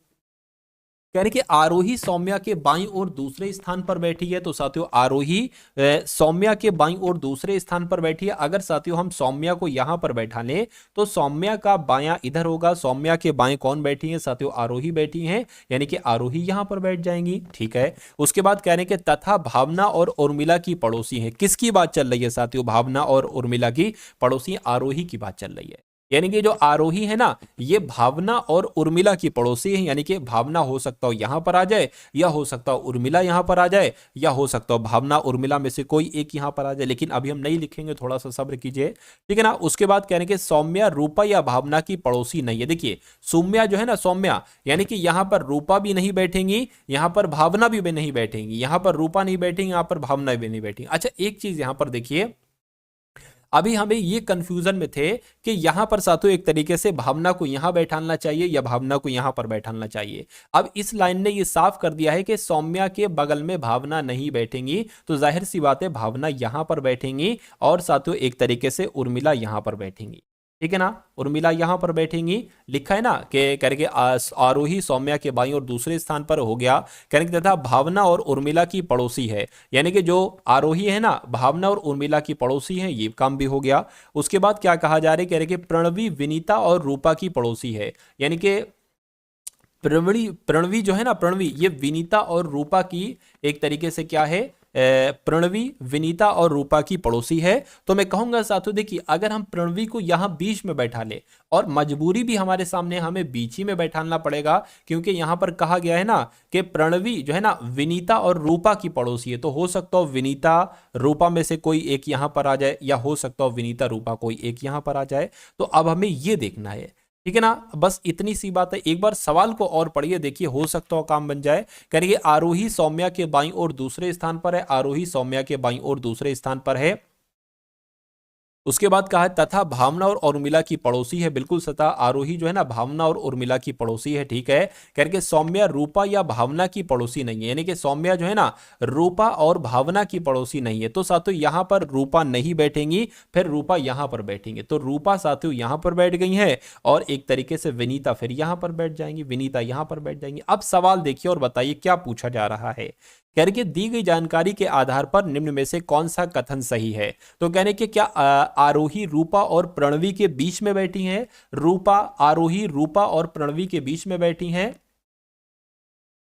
कह रहे कि आरोही सौम्या के बाईं ओर दूसरे स्थान पर बैठी है। तो साथियों आरोही सौम्या के बाईं ओर दूसरे स्थान पर बैठी है। अगर साथियों हम सौम्या को यहां पर बैठा लें तो सौम्या का बायां इधर होगा, सौम्या के बाएं कौन बैठी है साथियों, आरोही बैठी हैं, यानी कि आरोही यहां पर बैठ जाएंगी, ठीक है। उसके बाद कह रहे कि तथा भावना और उर्मिला की पड़ोसी है। किसकी बात चल रही है साथियों, भावना और उर्मिला की पड़ोसी, आरोही की बात चल रही है। यानी कि जो आरोही है ना ये भावना और उर्मिला की पड़ोसी है, यानी कि भावना हो सकता हो यहां पर आ जाए या हो सकता हो उर्मिला यहां पर आ जाए या हो सकता हो भावना उर्मिला में से कोई एक यहां पर आ जाए, लेकिन अभी हम नहीं लिखेंगे, थोड़ा सा सब्र कीजिए, ठीक है ना। उसके बाद कहने के सौम्या रूपा या भावना की पड़ोसी नहीं है। देखिए सौम्या जो है ना, सौम्या यानी कि यहां पर रूपा भी नहीं बैठेंगी, यहां पर भावना भी नहीं बैठेंगी, यहां पर रूपा नहीं बैठेंगी, यहां पर भावना भी नहीं बैठेंगी। अच्छा एक चीज यहां पर देखिए, अभी हमें ये कंफ्यूजन में थे कि यहां पर साथियों एक तरीके से भावना को यहां बैठाना चाहिए या भावना को यहां पर बैठाना चाहिए। अब इस लाइन ने ये साफ कर दिया है कि सौम्या के बगल में भावना नहीं बैठेंगी, तो जाहिर सी बात है भावना यहां पर बैठेंगी और साथियों एक तरीके से उर्मिला यहां पर बैठेंगी। ठीक है ना, उर्मिला यहां पर बैठेंगी, लिखा है ना कि करके आरोही सौम्या के बाईं और दूसरे स्थान पर हो गया करके, तथा भावना और उर्मिला की पड़ोसी है, यानी कि जो आरोही है ना भावना और उर्मिला की पड़ोसी है, ये काम भी हो गया। उसके बाद क्या कहा जा रहा है, कह रहे कि प्रणवी विनीता और रूपा की पड़ोसी है, यानी कि प्रणवी जो है ना, प्रणवी ये विनीता और रूपा की एक तरीके से क्या है, प्रणवी विनीता और रूपा की पड़ोसी है। तो मैं कहूंगा साथियों देखिए अगर हम प्रणवी को यहां बीच में बैठा ले, और मजबूरी भी हमारे सामने हमें बीच ही में बैठाना पड़ेगा, क्योंकि यहां पर कहा गया है ना कि प्रणवी जो है ना विनीता और रूपा की पड़ोसी है, तो हो सकता हो विनीता रूपा में से कोई एक यहां पर आ जाए, या हो सकता हो विनीता रूपा कोई एक यहां पर आ जाए। तो अब हमें यह देखना है, ठीक है ना, बस इतनी सी बात है। एक बार सवाल को और पढ़िए, देखिए हो सकता हो काम बन जाए। करिए आरोही सौम्या के बाईं और दूसरे स्थान पर है, आरोही सौम्या के बाईं और दूसरे स्थान पर है। उसके बाद कहा है तथा भावना और उर्मिला की पड़ोसी है, बिल्कुल सता आरोही जो है ना भावना और उर्मिला की पड़ोसी है, ठीक है। करके सौम्या रूपा या भावना की पड़ोसी नहीं है, यानी कि सौम्या जो है ना रूपा और भावना की पड़ोसी नहीं है। तो साथियों यहां पर रूपा नहीं बैठेंगी, फिर रूपा यहां पर बैठेंगे, तो रूपा साथियों यहां पर बैठ गई है, और एक तरीके से विनीता फिर यहां पर बैठ जाएंगी, विनीता यहां पर बैठ जाएंगी। अब सवाल देखिए और बताइए क्या पूछा जा रहा है। कहने के दी गई जानकारी के आधार पर निम्न में से कौन सा कथन सही है। तो कहने के क्या आरोही रूपा और प्रणवी के बीच में बैठी हैं, रूपा आरोही रूपा और प्रणवी के बीच में बैठी हैं।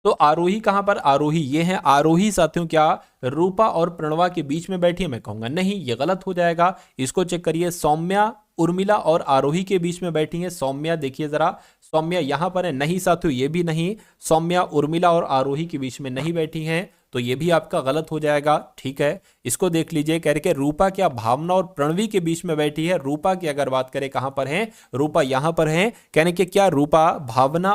तो आरोही कहां पर, आरोही ये है, आरोही साथियों क्या रूपा और प्रणवा के बीच में बैठी है, मैं कहूंगा नहीं, ये गलत हो जाएगा। इसको चेक करिए, सौम्या उर्मिला और आरोही के बीच में बैठी है, सौम्या देखिए जरा, सौम्या यहां पर है, नहीं साथियों ये भी नहीं, सौम्या उर्मिला और आरोही के बीच में नहीं बैठी हैं, तो ये भी आपका गलत हो जाएगा। ठीक है, इसको देख लीजिए, कह रहे रूपा क्या भावना और प्रणवी के बीच में बैठी है। रूपा की अगर बात करें कहां पर है, रूपा यहां पर है, कहने के क्या रूपा भावना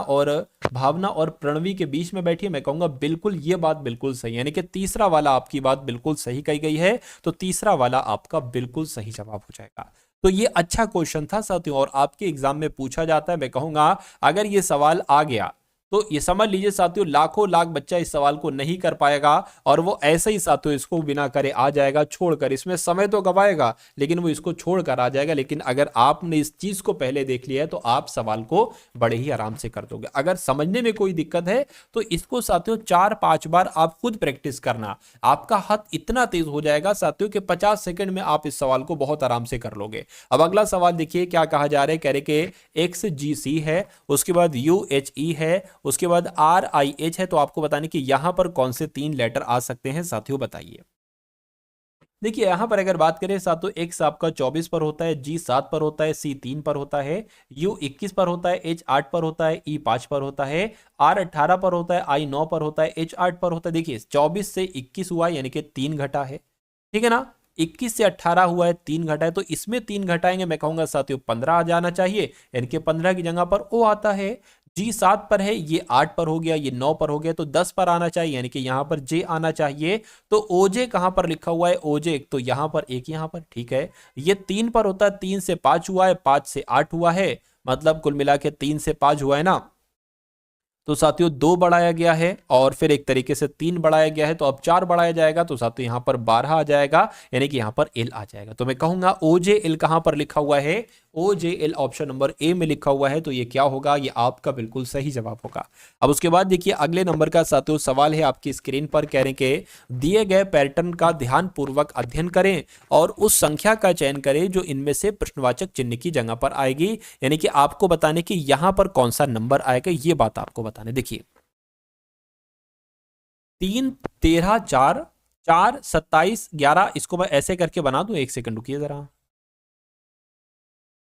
और प्रणवी के बीच में बैठी है, मैं कहूंगा बिल्कुल ये बात बिल्कुल सही, यानी कि तीसरा वाला आपकी बात बिल्कुल सही कही गई है, तो तीसरा वाला आपका बिल्कुल सही जवाब हो जाएगा। तो ये अच्छा क्वेश्चन था साथियों, और आपके एग्जाम में पूछा जाता है। मैं कहूंगा अगर ये सवाल आ गया तो ये समझ लीजिए साथियों लाखों लाख बच्चा इस सवाल को नहीं कर पाएगा, और वो ऐसे ही साथियों इसको बिना करे आ जाएगा, छोड़कर, इसमें समय तो गवाएगा लेकिन वो इसको छोड़कर आ जाएगा। लेकिन अगर आपने इस चीज को पहले देख लिया है तो आप सवाल को बड़े ही आराम से कर दोगे। अगर समझने में कोई दिक्कत है तो इसको साथियों 4-5 बार आप खुद प्रैक्टिस करना, आपका हाथ इतना तेज हो जाएगा साथियों कि 50 सेकंड में आप इस सवाल को बहुत आराम से कर लोगे। अब अगला सवाल देखिए क्या कहा जा रहा है, कह रहे कि XGC है, उसके बाद UHE है, उसके बाद RIH है। तो आपको बताने कि यहां पर कौन से 3 लेटर आ सकते हैं साथियों, बताइए। देखिए यहां पर अगर बात करें साथियों, X आपका 24 पर होता है, G 7 पर होता है, C 3 पर होता है, U 21 पर होता है, H 8 पर होता है, E 5 पर होता है, R 18 पर होता है, I 9 पर होता है, H 8 पर होता है। देखिए 24 से 21 हुआ यानी कि 3 घटा है, ठीक है ना, 21 से 18 हुआ है 3 घटा है, तो इसमें 3 घटाएंगे, मैं कहूंगा साथियों 15 आ जाना चाहिए, यानी कि 15 की जगह पर O आता है। G 7 पर है, ये 8 पर हो गया, ये 9 पर हो गया, तो 10 पर आना चाहिए, यानी कि यहां पर J आना चाहिए। तो OJ कहां पर लिखा हुआ है, OJ तो यहां पर, एक यहां पर, ठीक है। ये 3 पर होता है, 3 से 5 हुआ है, 5 से 8 हुआ है, मतलब कुल मिला के 3 से 5 हुआ है ना, तो साथियों 2 बढ़ाया गया है, और फिर एक तरीके से 3 बढ़ाया गया है, तो अब 4 बढ़ाया जाएगा, तो साथियों यहां पर 12 आ जाएगा, यानी कि यहां पर L आ जाएगा। तो मैं कहूंगा OJL कहां पर लिखा हुआ है, OJL ऑप्शन नंबर A में लिखा हुआ है, तो ये क्या होगा, ये आपका बिल्कुल सही जवाब होगा। अब उसके बाद देखिए अगले नंबर का साथियों सवाल है आपकी स्क्रीन पर, कह रहे हैं कि दिए गए पैटर्न का ध्यान पूर्वक अध्ययन करें और उस संख्या का चयन करें जो इनमें से प्रश्नवाचक चिन्ह की जगह पर आएगी, यानी कि आपको बताने कि यहां पर कौन सा नंबर आएगा, ये बात आपको बताने। देखिए 3 13 4 4 27 11, इसको मैं ऐसे करके बना दूं, 1 सेकंड रुकिए जरा,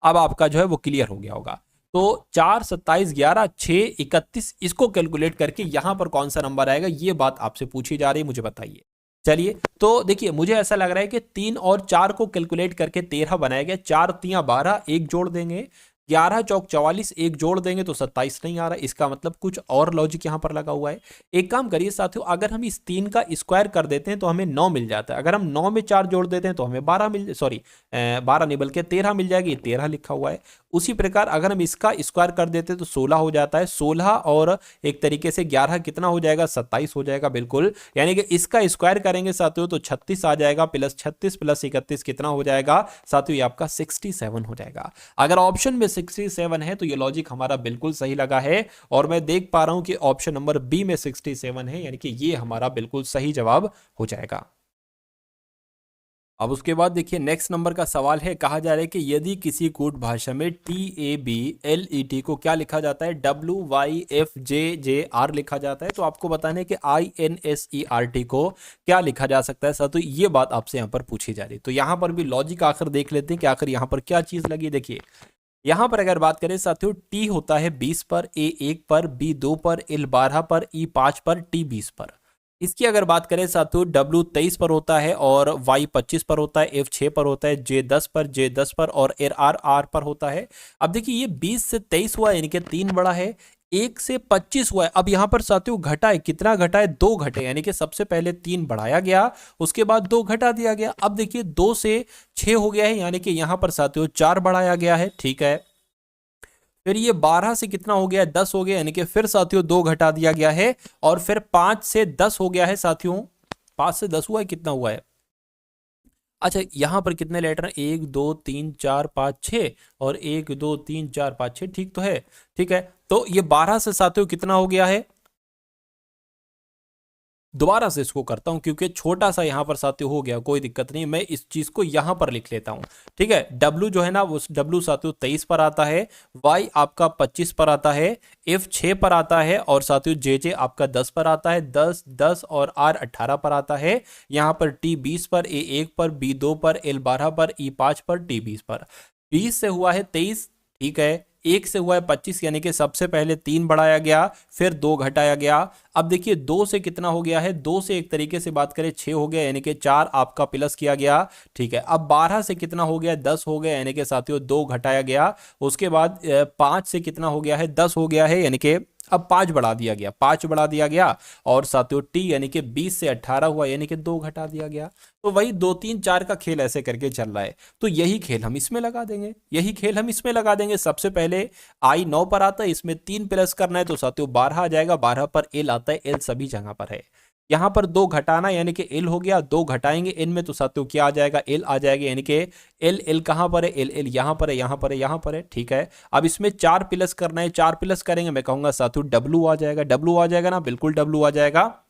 अब आपका जो है वो क्लियर हो गया होगा। तो 4 27 11 6 31, इसको कैलकुलेट करके यहां पर कौन सा नंबर आएगा, ये बात आपसे पूछी जा रही है, मुझे बताइए। चलिए तो देखिए मुझे ऐसा लग रहा है कि 3 और 4 को कैलकुलेट करके 13 बनाया गया, 4 3 12, 1 जोड़ देंगे, 11 चौक 44, एक जोड़ देंगे तो 27 नहीं आ रहा, इसका मतलब कुछ और लॉजिक यहाँ पर लगा हुआ है। एक काम करिए साथियों, अगर हम इस 3 का स्क्वायर कर देते हैं तो हमें 9 मिल जाता है, अगर हम 9 में 4 जोड़ देते हैं तो हमें 12 मिल, सॉरी 12 नहीं बल्कि 13 मिल जाएगी, 13 लिखा हुआ है। उसी प्रकार अगर हम इसका स्क्वायर कर देते हैं तो 16 हो जाता है, 16 और एक तरीके से 11 कितना हो जाएगा, 27 हो जाएगा बिल्कुल। यानी कि इसका स्क्वायर करेंगे साथियों तो 36 आ जाएगा, प्लस 36 प्लस 31 कितना हो जाएगा साथियों, ये आपका 67 हो जाएगा। अगर ऑप्शन में 67 है तो ये लॉजिक हमारा बिल्कुल सही लगा है, और मैं देख पा रहा हूं कि ऑप्शन नंबर बी में 67 है, यानी कि ये हमारा बिल्कुल सही जवाब हो जाएगा। अब उसके बाद देखिए नेक्स्ट नंबर का सवाल है, कहा जा रहा है कि यदि किसी कूट भाषा में TABLET को क्या लिखा जाता है, WYFJJR लिखा जाता है, तो आपको बताना है कि INSERT को क्या लिखा जा सकता है। तो ये बात आपसे यहाँ पर पूछी जा रही है, तो यहाँ पर भी लॉजिक आखिर देख लेते हैं कि आखिर यहाँ पर क्या चीज लगी। देखिए यहां पर अगर बात करें साथियों, टी होता है 20 पर, A1 पर, B2 पर, L12 पर, E5 पर, T20 पर। इसकी अगर बात करें साथियों, W23 पर होता है और Y25 पर होता है, F6 पर होता है, J10 पर, J10 पर और RR पर होता है। अब देखिए ये 20 से 23 हुआ यानी कि 3 बड़ा है, 1 से 25 हुआ है। अब यहां पर साथियों घटा है, कितना घटा है, 2 घटे, यानी कि सबसे पहले 3 बढ़ाया गया, उसके बाद 2 घटा दिया गया। अब देखिए 2 से 6 हो गया है, यानी कि यहां पर साथियों 4 बढ़ाया गया है, ठीक है। फिर ये 12 से कितना हो गया, 10 हो गया, यानी कि फिर साथियों 2 घटा दिया गया है, और फिर 5 से 10 हो गया है साथियों, 5 से 10 हुआ है, कितना हुआ है, अच्छा यहां पर कितने लेटर हैं, 1 2 3 4 5 6, और 1 2 3 4 5 6, ठीक तो है, ठीक है। तो ये 12 से साथियों कितना हो गया है, दोबारा से इसको करता हूं क्योंकि छोटा सा यहां पर साथियों हो गया, कोई दिक्कत नहीं, मैं इस चीज को यहां पर लिख लेता हूं, ठीक है। W जो है ना, वो W साथियों 23 पर आता है, Y आपका 25 पर आता है, F 6 पर आता है, और साथियों JJ आपका 10 पर आता है, 10 10 और R 18 पर आता है। यहां पर T 20 पर, A 1 पर, B 2 पर, L 12 पर, E 5 पर, T 20 पर। 20 से हुआ है 23, ठीक है, 1 से हुआ है 25, यानी कि सबसे पहले 3 बढ़ाया गया, फिर 2 घटाया गया। अब देखिए 2 से कितना हो गया है, 2 से एक तरीके से बात करें 6 हो गया, यानी कि 4 आपका प्लस किया गया, ठीक है। अब 12 से कितना हो गया, 10 हो गया, यानी कि साथियों 2 घटाया गया। उसके बाद 5 से कितना हो गया है, 10 हो गया है, यानी कि अब 5 बढ़ा दिया गया, 5 बढ़ा दिया गया, और साथियों टी यानी कि 20 से 18 हुआ, यानी कि 2 घटा दिया गया। तो वही 2 3 4 का खेल ऐसे करके चल रहा है, तो यही खेल हम इसमें लगा देंगे, यही खेल हम इसमें लगा देंगे। सबसे पहले आई 9 पर आता है, इसमें 3 प्लस करना है तो साथियों 12 आ जाएगा, 12 पर एल आता है, एल सभी जगह पर है। यहां पर 2 घटाना यानी कि एल हो गया, 2 घटाएंगे एन में तो साथियों क्या आ जाएगा, एल आ जाएगा, यानी कि एल एल कहां पर है, एल एल यहां पर है, यहां पर है, यहां पर है, ठीक है। अब इसमें 4 प्लस करना है, 4 प्लस करेंगे मैं कहूंगा साथियों डब्लू आ जाएगा, डब्लू आ जाएगा ना, बिल्कुल डब्लू आ जाएगा।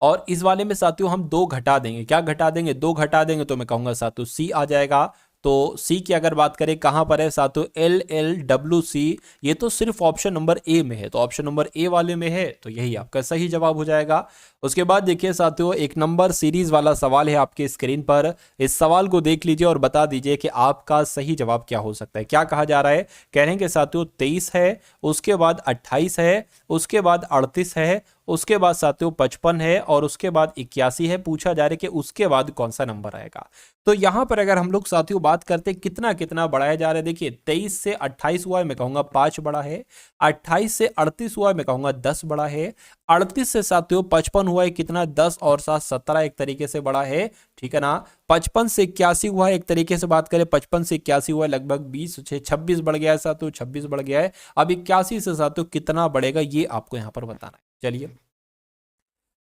और इस वाले में साथियों हम 2 घटा देंगे, क्या घटा देंगे, 2 घटा देंगे तो मैं कहूंगा साथियों सी आ जाएगा। तो सी की अगर बात करें कहां पर है साथियों, एल एल डब्ल्यू सी, ये तो सिर्फ ऑप्शन नंबर ए में है, तो ऑप्शन नंबर ए वाले में है, तो यही आपका सही जवाब हो जाएगा। उसके बाद देखिए साथियों एक नंबर सीरीज वाला सवाल है आपके स्क्रीन पर, इस सवाल को देख लीजिए और बता दीजिए कि आपका सही जवाब क्या हो सकता है। क्या कहा जा रहा है, कह रहे हैं कि साथियों 23 है, उसके बाद 28 है, उसके बाद 38 है, उसके बाद साथियों 55 है, और उसके बाद 81 है। पूछा जा रहा है कि उसके बाद कौन सा नंबर आएगा। तो यहां पर अगर हम लोग साथियों बात करते हैं कितना कितना बढ़ाया जा रहा है, देखिए 23 से 28 हुआ है, मैं कहूंगा 5 बड़ा है, 28 से 38 हुआ है, मैं कहूंगा 10 बड़ा है, 38 से साथियों 55 हुआ है, कितना 10 और 7 17 एक तरीके से बड़ा है, ठीक है ना। 55 से 81 हुआ है, एक तरीके से बात करें 55 से 81 हुआ है, लगभग 20 से 26 बढ़ गया है साथियों, 26 बढ़ गया है। अब 81 से साथियों कितना बढ़ेगा ये आपको यहां पर बताना है। चलिए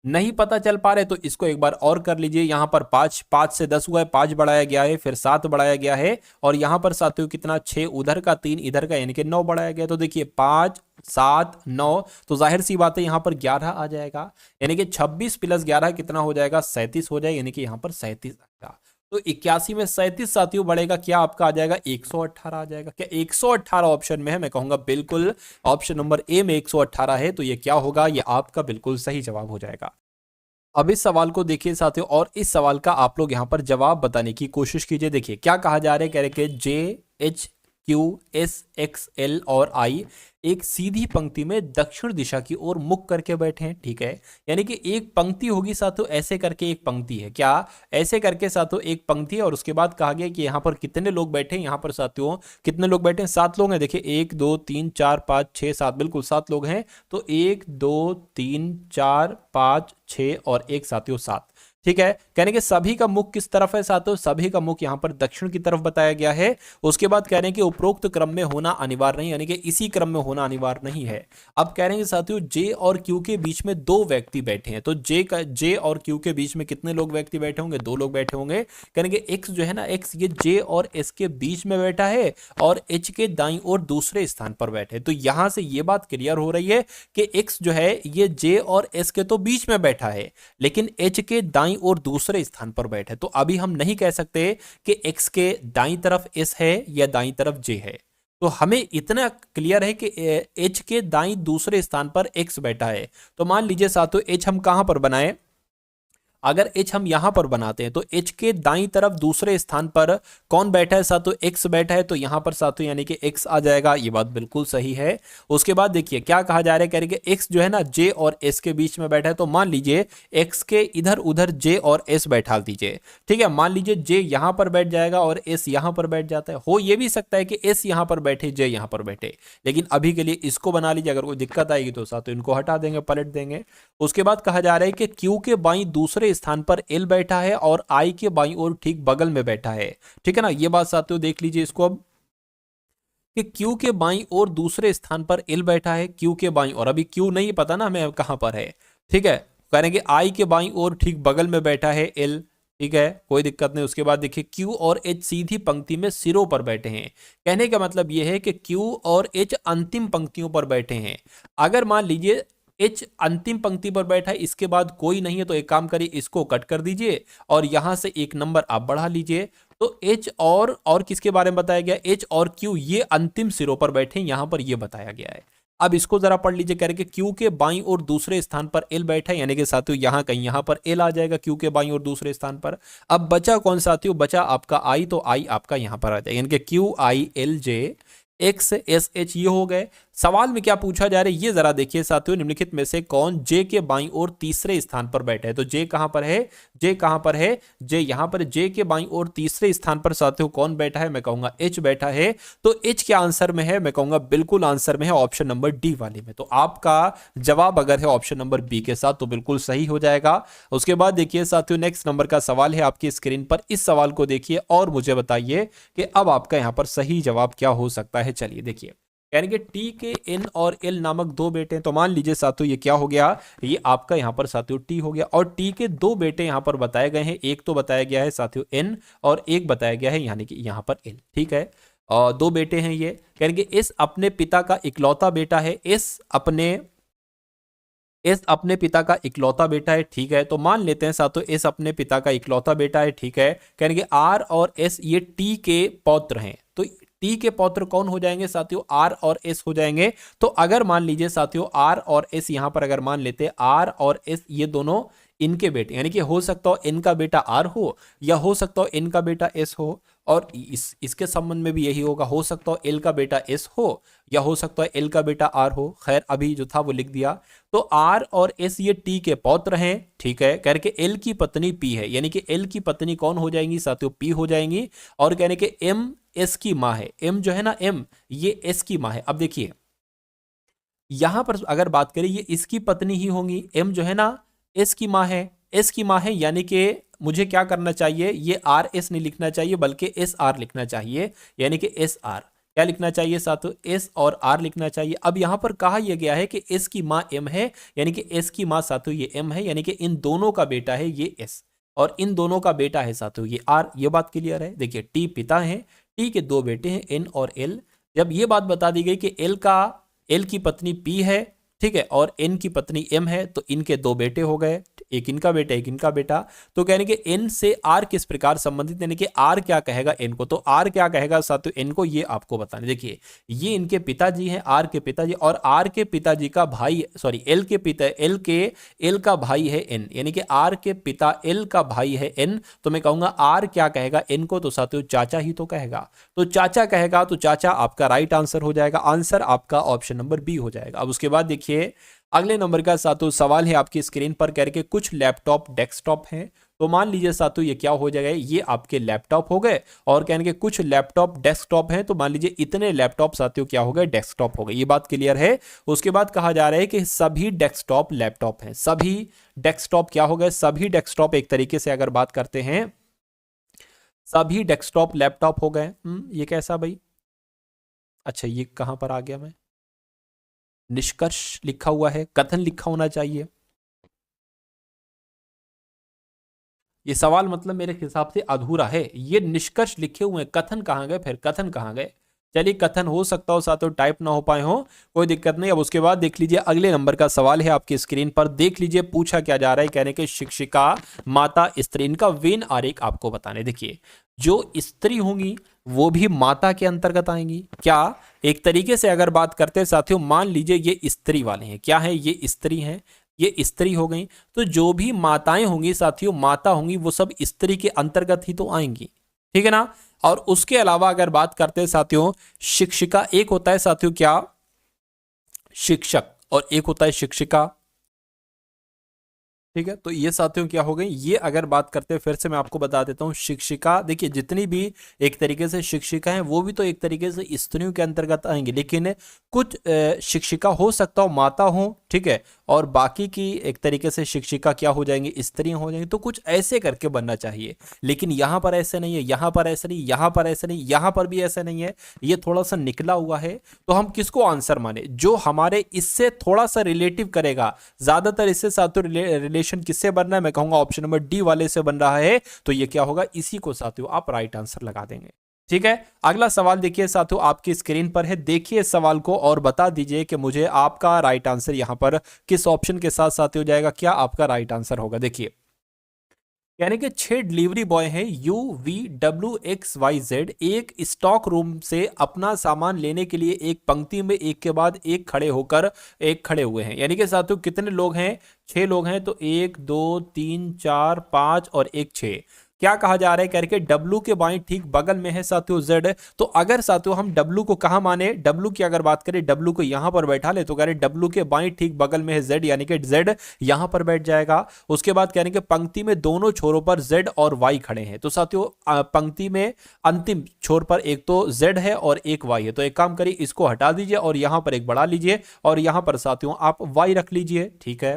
नहीं पता चल पा रहे तो इसको एक बार और कर लीजिए। यहां पर 5 से 10 हुआ है, 5 बढ़ाया गया है, फिर 7 बढ़ाया गया है, और यहां पर साथियों कितना 6 उधर का 3 इधर का, यानी कि 9 बढ़ाया गया। तो देखिए 5 7 9, तो जाहिर सी बात है यहां पर 11 आ जाएगा, यानी कि 26 प्लस 11 कितना हो जाएगा, 37 हो जाएगा, यानी कि यहां पर 37 आएगा। तो 81 में 37 साथियों बढ़ेगा, क्या आपका आ जाएगा 118 आ जाएगा। क्या 118 ऑप्शन में है, मैं कहूंगा बिल्कुल ऑप्शन नंबर ए में 118 है, तो ये क्या होगा, ये आपका बिल्कुल सही जवाब हो जाएगा। अब इस सवाल को देखिए साथियों, और इस सवाल का आप लोग यहां पर जवाब बताने की कोशिश कीजिए। देखिए क्या कहा जा रहा है, कह रहे कि JH Q, S, x, L और आई एक सीधी पंक्ति में दक्षिण दिशा की ओर मुख करके बैठे हैं, ठीक है। यानी कि एक पंक्ति होगी साथियों, ऐसे करके एक पंक्ति है, क्या ऐसे करके साथियों एक पंक्ति है। और उसके बाद कहा गया कि यहाँ पर कितने लोग बैठे हैं, यहाँ पर साथियों कितने लोग बैठे हैं, 7 लोग हैं। देखिए 1 2 3 4 5 6 7, बिल्कुल 7 लोग हैं। तो 1 2 3 4 5 6 और एक साथियों 7, ठीक है। कहने के सभी का मुख किस तरफ है साथियों, सभी का मुख यहाँ पर दक्षिण की तरफ बताया गया है। उसके बाद कह रहे हैं कि उपरोक्त क्रम में होना अनिवार्य नहीं, यानी कि इसी क्रम में होना अनिवार्य नहीं है। अब कह रहे हैं साथियों जे और क्यू के बीच में 2 व्यक्ति बैठे हैं, तो जे और क्यू के बीच में कितने लोग व्यक्ति बैठे होंगे, 2 लोग बैठे होंगे। कहने के एक्स जो है ना, एक्स ये जे और एस के बीच में बैठा है और एच के दाईं ओर दूसरे स्थान पर बैठे। तो यहां से ये बात क्लियर हो रही है कि एक्स जो है ये जे और एस के तो बीच में बैठा है, लेकिन एच के दाईं और दूसरे स्थान पर बैठे। तो अभी हम नहीं कह सकते कि x के दाईं तरफ s है या दाईं तरफ j है। तो हमें इतना क्लियर है कि h के दाईं दूसरे स्थान पर x बैठा है। तो मान लीजिए साथियों h हम कहां पर बनाए, अगर h हम यहां पर बनाते हैं तो h के दाईं तरफ दूसरे स्थान पर कौन बैठा है साथियों, x बैठा है। तो यहां पर साथियों यानी कि x आ जाएगा, ये बात बिल्कुल सही है। उसके बाद देखिए क्या कहा जा रहा है, कह रहे कि x जो है ना j और s के बीच में बैठा है। तो मान लीजिए x के इधर उधर j और s बैठा दीजिए, ठीक है। मान लीजिए j यहां पर बैठ जाएगा और s यहां पर बैठ जाता है। हो ये भी सकता है कि s यहां पर बैठे, j यहां पर बैठे, लेकिन अभी के लिए इसको बना लीजिए। अगर कोई दिक्कत आएगी तो साथियों इनको हटा देंगे, पलट देंगे। उसके बाद कहा जा रहा है कि q के बाईं दूसरे स्थान पर L बैठा है और I के बाईं ओर ठीक बगल में बैठा है, ठीक है ना। ये बात साथियों देख लीजिए इसको अब, कि Q के बाईं ओर दूसरे स्थान पर L बैठा है, Q के बाईं ओर, अभी Q नहीं पता ना हमें कहां पर है, ठीक है। करेंगे I के बाईं ओर ठीक बगल में बैठा है L, ठीक है, कोई दिक्कत नहीं। उसके बाद देखिए Q और H सीधी पंक्ति में सिरों पर बैठे हैं। कहने का मतलब यह है कि Q और H अंतिम पंक्तियों पर बैठे हैं। अगर मान लीजिए H अंतिम पंक्ति पर बैठा है, इसके बाद कोई नहीं है, तो एक काम करिए इसको कट कर दीजिए और यहां से एक नंबर आप बढ़ा लीजिए। तो H और किसके बारे में बताया गया, H और Q ये अंतिम सिरों पर बैठे हैं, यहां पर ये बताया गया है। अब इसको जरा पढ़ लीजिए, कह रहे कि Q के बाईं और दूसरे स्थान पर L बैठा है, यानी कि साथियों यहां कहीं यहां पर L आ जाएगा Q के बाईं और दूसरे स्थान पर। अब बचा कौन साथियों, बचा आपका I, तो I आपका यहां पर आ जाएगा, यानी कि QILJ XSH ये हो गए। सवाल में क्या पूछा जा रहा है ये जरा देखिए साथियों, निम्नलिखित में से कौन J के बाईं ओर तीसरे स्थान पर बैठा है। तो J कहां पर है, J कहां पर है, J यहां पर, J के बाईं ओर तीसरे स्थान पर साथियों कौन बैठा है, मैं कहूंगा H बैठा है। तो H क्या आंसर में है, मैं कहूंगा बिल्कुल आंसर में है ऑप्शन नंबर डी वाले में। तो आपका जवाब अगर है ऑप्शन नंबर बी के साथ तो बिल्कुल सही हो जाएगा। उसके बाद देखिए साथियों नेक्स्ट नंबर का सवाल है आपकी स्क्रीन पर, इस सवाल को देखिए और मुझे बताइए कि अब आपका यहां पर सही जवाब क्या हो सकता है। चलिए देखिए, यानी कि टी के एन और एल नामक 2 बेटे हैं। तो मान लीजिए साथियों ये क्या हो गया, ये आपका यहां पर साथियों टी हो गया और टी के 2 बेटे यहां पर बताए गए हैं। एक तो बताया गया है साथियों एन और एक बताया गया है यानी कि यहां पर एल, ठीक है। और 2 बेटे हैं ये, यानी कि एस अपने पिता का इकलौता बेटा है, एस अपने पिता का इकलौता बेटा है, ठीक है। तो मान लेते हैं साथियों एस अपने पिता का इकलौता बेटा है, ठीक है। यानी कि आर और एस ये टी के पौत्र हैं। तो टी के पौत्र कौन हो जाएंगे साथियों, आर और एस हो जाएंगे। तो अगर मान लीजिए साथियों आर और एस यहां पर अगर मान लेते आर और एस ये दोनों इनके बेटे, यानी कि हो सकता हो इनका बेटा आर हो या हो सकता हो इनका बेटा एस हो, और इसके संबंध में भी यही होगा, हो सकता हो एल का बेटा एस हो या हो सकता है एल का बेटा आर हो। खैर अभी जो था वो लिख दिया। तो आर और एस ये टी के पौत्र हैं, ठीक है। कह के एल की पत्नी पी है, यानी कि एल की पत्नी कौन हो जाएंगी साथियों, पी हो जाएंगी। और कहने के एम एस की मां है, एम जो है ना एम ये एस की मां है। अब देखिए यहां पर अगर बात करें ये इसकी पत्नी ही होंगी, एम जो है ना एस की मां है, एस की मां है, यानी कि मुझे क्या करना चाहिए, ये आर एस नहीं लिखना चाहिए बल्कि एस आर लिखना चाहिए, यानी कि एस आर क्या लिखना चाहिए साथियों, एस और आर लिखना चाहिए। अब यहां पर कहा यह गया है कि एस की मां एम है, यानी कि एस की मां साथियों ये एम है, यानी कि इन दोनों का बेटा है ये एस और इन दोनों का बेटा है साथियों ये आर। ये बात क्लियर है। देखिए टी पिता है, टी के 2 बेटे हैं एन और एल। जब ये बात बता दी गई कि एल की पत्नी पी है, ठीक है, और n की पत्नी m है, तो इनके दो बेटे हो गए, एक इनका बेटा एक इनका बेटा। तो कहने के n से r किस प्रकार संबंधित, यानी कि r क्या कहेगा n को, तो r क्या कहेगा साथियों n को, ये आपको बताना। देखिए ये इनके पिताजी हैं, r के पिताजी, और r के पिताजी का भाई, सॉरी l के पिता, l का भाई है n, यानी कि r के पिता l का भाई है n। तो मैं कहूंगा r क्या कहेगा n को, तो साथियों चाचा ही तो कहेगा। तो चाचा कहेगा तो चाचा आपका राइट आंसर हो जाएगा, आंसर आपका ऑप्शन नंबर बी हो जाएगा। अब उसके बाद देखिए अगले नंबर का साथियों सवाल है आपकी स्क्रीन पर, करके कुछ लैपटॉप डेस्कटॉप हैं। तो मान लीजिए साथियों ये क्या हो जाएगा, ये आपके लैपटॉप हो गए, और कहने के कुछ लैपटॉप डेस्कटॉप हैं। तो मान लीजिए इतने लैपटॉप साथियों क्या हो गए, डेस्कटॉप हो गए, ये बात क्लियर है। उसके बाद कहा जा रहा है कि सभी डेस्कटॉप लैपटॉप हैं, सभी डेस्कटॉप क्या हो गए, सभी डेस्कटॉप एक तरीके से अगर बात करते हैं, सभी डेस्कटॉप लैपटॉप हो गए। ये कैसा भाई, अच्छा ये कहां पर आ गया, मैं निष्कर्ष लिखा हुआ है, कथन लिखा होना चाहिए। ये सवाल मतलब मेरे हिसाब से अधूरा है, ये निष्कर्ष लिखे हुए हैं, कथन कहां गए, फिर कथन कहां गए। चलिए कथन हो सकता हो साथियों टाइप ना हो पाए हो, कोई दिक्कत नहीं। अब उसके बाद देख लीजिए अगले नंबर का सवाल है आपकी स्क्रीन पर, देख लीजिए पूछा क्या जा रहा है, कहने के शिक्षिका, माता, स्त्री, इनका वेन आरेख आपको बताने। देखिए जो स्त्री होंगी वो भी माता के अंतर्गत आएंगी क्या, एक तरीके से अगर बात करते हैं साथियों, मान लीजिए ये स्त्री वाले हैं, क्या है ये स्त्री हैं, ये स्त्री हो गई, तो जो भी माताएं होंगी साथियों, माता होंगी, वो सब स्त्री के अंतर्गत ही तो आएंगी, ठीक है ना। और उसके अलावा अगर बात करते हैं साथियों, शिक्षिका एक होता है साथियों क्या, शिक्षक, और एक होता है शिक्षिका, ठीक है। तो ये साथियों क्या हो गई, ये अगर बात करते हैं, फिर से मैं आपको बता देता हूँ, शिक्षिका, देखिए जितनी भी एक तरीके से शिक्षिका हैं वो भी तो एक तरीके से स्त्रियों के अंतर्गत आएंगे, लेकिन कुछ शिक्षिका हो सकता हो माता हो, ठीक है, और बाकी की एक तरीके से शिक्षिका क्या हो जाएंगे, स्त्रियां हो जाएंगी। तो कुछ ऐसे करके बनना चाहिए, लेकिन यहां पर ऐसे नहीं है, यहां पर ऐसे नहीं, यहां पर ऐसे नहीं, यहां पर भी ऐसे नहीं है, ये थोड़ा सा निकला हुआ है। तो हम किसको आंसर माने, जो हमारे इससे थोड़ा सा रिलेटिव करेगा, ज्यादातर इससे साथियों रिलेशन किससे बन रहा है, मैं कहूंगा ऑप्शन नंबर डी वाले से बन रहा है। तो ये क्या होगा, इसी को साथियों आप राइट आंसर लगा देंगे, ठीक है। अगला सवाल देखिए साथियों आपकी स्क्रीन पर है, देखिए इस सवाल को और बता दीजिए कि मुझे आपका राइट आंसर यहां पर किस ऑप्शन के साथ साथियों जाएगा, क्या आपका राइट आंसर होगा। देखिए यानी कि 6 डिलीवरी बॉय हैं UVWXYZ, एक स्टॉक रूम से अपना सामान लेने के लिए एक पंक्ति में एक के बाद एक खड़े होकर एक खड़े हुए हैं। यानी कि साथियों कितने लोग हैं, 6 लोग हैं, तो 1 2 3 4 5 और 1 6। क्या कहा जा रहा है, करके W के बाएं ठीक बगल में है साथियों Z। तो अगर साथियों हम W को कहां माने, W की अगर बात करें, W को यहां पर बैठा ले, तो कह रहे W के बाएं ठीक बगल में है Z, यानी कि Z यहां पर बैठ जाएगा। उसके बाद कह रहे कि पंक्ति में दोनों छोरों पर Z और Y खड़े हैं। तो साथियों पंक्ति में अंतिम छोर पर एक तो Z है और एक Y है, तो एक काम करिए इसको हटा दीजिए और यहां पर एक बढ़ा लीजिए, और यहां पर साथियों आप Y रख लीजिए, ठीक है।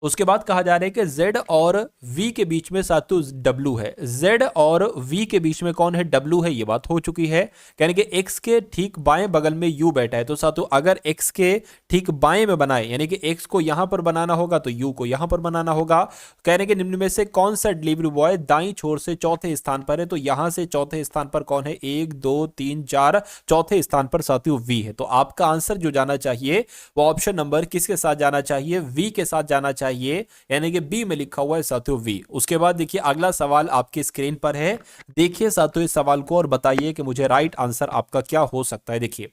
उसके बाद कहा जा रहा है कि Z और V के बीच में साथियों W है, Z और V के बीच में कौन है, W है, ये बात हो चुकी है। कहने के X के ठीक बाएं बगल में U बैठा है, तो साथियों अगर X के ठीक बाएं में बनाए, यानी कि X को यहां पर बनाना होगा तो U को यहां पर बनाना होगा। कहने के निम्न में से कौन सा डिलीवरी बॉय दाईं छोर से चौथे स्थान पर है, तो यहां से चौथे स्थान पर कौन है, 1 2 3 4, चौथे स्थान पर साथियों V है। तो आपका आंसर जो जाना चाहिए वो ऑप्शन नंबर किसके साथ जाना चाहिए, V के साथ जाना चाहिए, यानी कि बी में लिखा हुआ है साथियों V। उसके बाद देखिए अगला सवाल आपकी स्क्रीन पर है, देखिए साथियों इस सवाल को और बताइए कि मुझे राइट आंसर आपका क्या हो सकता है। देखिए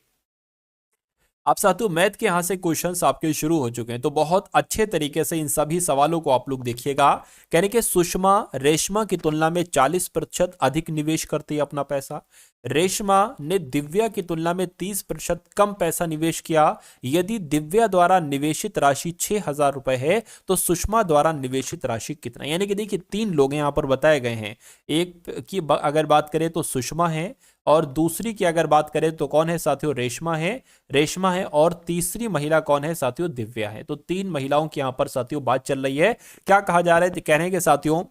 आप साथियों मैथ के यहां से क्वेश्चंस आपके शुरू हो चुके हैं, तो बहुत अच्छे तरीके से इन सभी सवालों को आप लोग देखिएगा। कहने के सुषमा रेशमा की तुलना में 40% अधिक निवेश करती है अपना पैसा, रेशमा ने दिव्या की तुलना में 30% कम पैसा निवेश किया। यदि दिव्या द्वारा निवेशित राशि 6,000 रुपए है तो सुषमा द्वारा निवेशित राशि कितना, यानी कि देखिए 3 लोग यहां पर बताए गए हैं, एक की अगर बात करें तो सुषमा है, और दूसरी की अगर बात करें तो कौन है साथियों, रेशमा है, और तीसरी महिला कौन है साथियों, दिव्या है। तो 3 महिलाओं की यहां पर साथियों बात चल रही है। क्या कहा जा रहा है, कह रहे हैं कि साथियों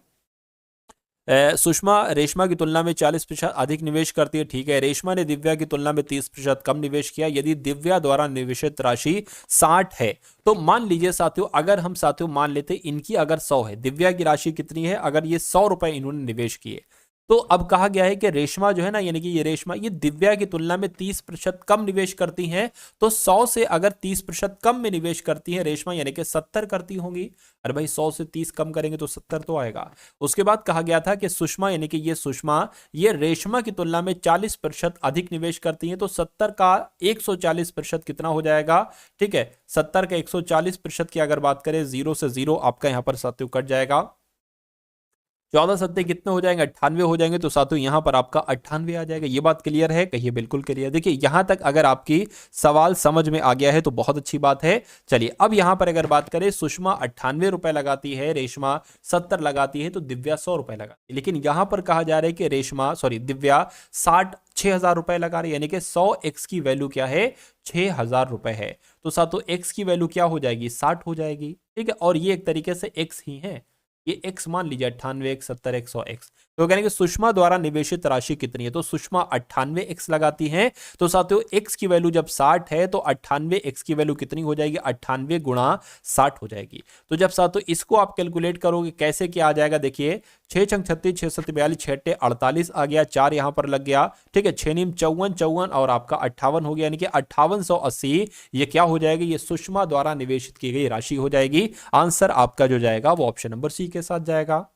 सुषमा रेशमा की तुलना में 40% अधिक निवेश करती है, ठीक है। रेशमा ने दिव्या की तुलना में 30% कम निवेश किया। यदि दिव्या द्वारा निवेशित राशि 60 है, तो मान लीजिए साथियों अगर हम साथियों मान लेते इनकी अगर 100 है, दिव्या की राशि कितनी है, अगर ये 100 रुपए इन्होंने निवेश किए, तो अब कहा गया है कि रेशमा जो है ना, यानी कि ये रेशमा, ये दिव्या की तुलना में 30% कम निवेश करती हैं। तो 100 से अगर 30% कम में निवेश करती है रेशमा, यानी कि 70 करती होंगी। अरे भाई 100 से 30 कम करेंगे तो 70 तो आएगा। उसके बाद कहा गया था कि सुषमा, यानी कि ये सुषमा, ये रेशमा की तुलना में 40% अधिक निवेश करती है। तो 70 का 140% कितना हो जाएगा? ठीक है, 70 का 140% की अगर बात करें, 0 से 0 आपका यहां पर साथियों कट जाएगा। 14 सत्ते कितने हो जाएंगे? 98 हो जाएंगे। तो साथियों यहां पर आपका 98 आ जाएगा। ये बात क्लियर है? कहिए बिल्कुल क्लियर। देखिए यहां तक अगर आपकी सवाल समझ में आ गया है तो बहुत अच्छी बात है। चलिए अब यहां पर अगर बात करें, सुषमा 98 रुपए लगाती है, रेशमा 70 लगाती है, तो दिव्या 100 रुपए लगाती है। लेकिन यहां पर कहा जा रहा है कि रेशमा, सॉरी, दिव्या 6,000 रुपए लगा रही है, यानी कि 100x की वैल्यू क्या है? 6,000 रुपए है। तो साथियों x की वैल्यू क्या हो जाएगी? 60 हो जाएगी। ठीक है, और ये एक तरीके से x ही है। ये x मान लीजिए, 98x, 70x, 100x। तो कहेंगे सुषमा द्वारा निवेशित राशि कितनी है? तो सुषमा 98x लगाती है। तो साथियों x की वैल्यू जब 60 है तो 98x की वैल्यू कितनी हो जाएगी? 98 गुणा 60 हो जाएगी। तो जब साथियों इसको आप कैलकुलेट करोगे, कैसे क्या आ जाएगा? देखिए 6 छंग 36, 6 सत्ते 42, 6 अट्ठे 48 आ गया, 4 यहां पर लग गया। ठीक है, 6 नीम 54, 54 और आपका 58 हो गया, यानी कि 5880 ये क्या हो जाएगी? ये सुषमा द्वारा निवेशित की गई राशि हो जाएगी। आंसर आपका जो जाएगा वो ऑप्शन नंबर सी के साथ जाएगा।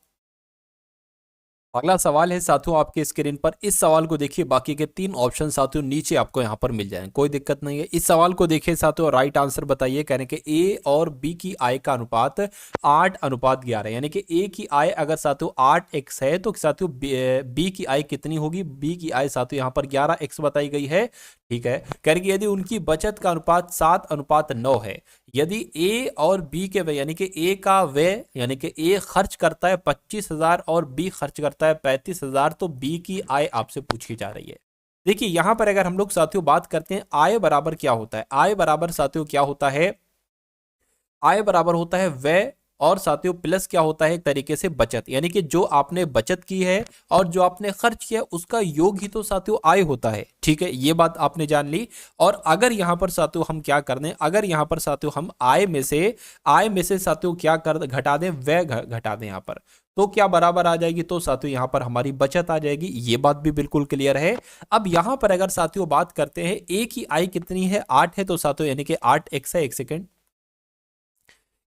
अगला सवाल है साथियों आपके स्क्रीन पर। इस सवाल को देखिए, बाकी के 3 ऑप्शन साथियों नीचे आपको यहां पर मिल जाएंगे, कोई दिक्कत नहीं है। इस सवाल को देखिए साथियों, राइट आंसर बताइए। कहने के ए और बी की आय का अनुपात 8:11, यानी कि ए की आय अगर साथियों 8x है तो साथियों बी की आय कितनी होगी? बी की आय साथियों यहां पर 11x बताई गई है। ठीक है, कह रही यदि उनकी बचत का अनुपात 7:9 है, यदि ए और बी के व्यय, यानी कि ए का व्यय, यानी कि ए खर्च करता है 25,000 और बी खर्च करता है 35,000, तो बी की आय आपसे पूछी जा रही है। देखिए यहां पर अगर हम लोग साथियों बात करते हैं, आय बराबर क्या होता है? आय बराबर साथियों क्या होता है? आय बराबर होता है व्यय, और साथियों प्लस क्या होता है? एक तरीके से बचत, यानी कि जो आपने बचत की है और जो आपने खर्च किया उसका योग ही तो साथियों आय होता है। ठीक है, ये बात आपने जान ली। और अगर यहां पर साथियों हम क्या कर दें, अगर यहां पर साथियों हम आय में से साथियों क्या कर घटा दें? व्यय घटा दें यहां पर, तो क्या बराबर आ जाएगी? तो साथियों यहां पर हमारी बचत आ जाएगी। ये बात भी बिल्कुल क्लियर है। अब यहां पर अगर साथियों बात करते हैं, ए की आय कितनी है? 8 है, तो साथियों यानी कि 8x है। एक सेकेंड,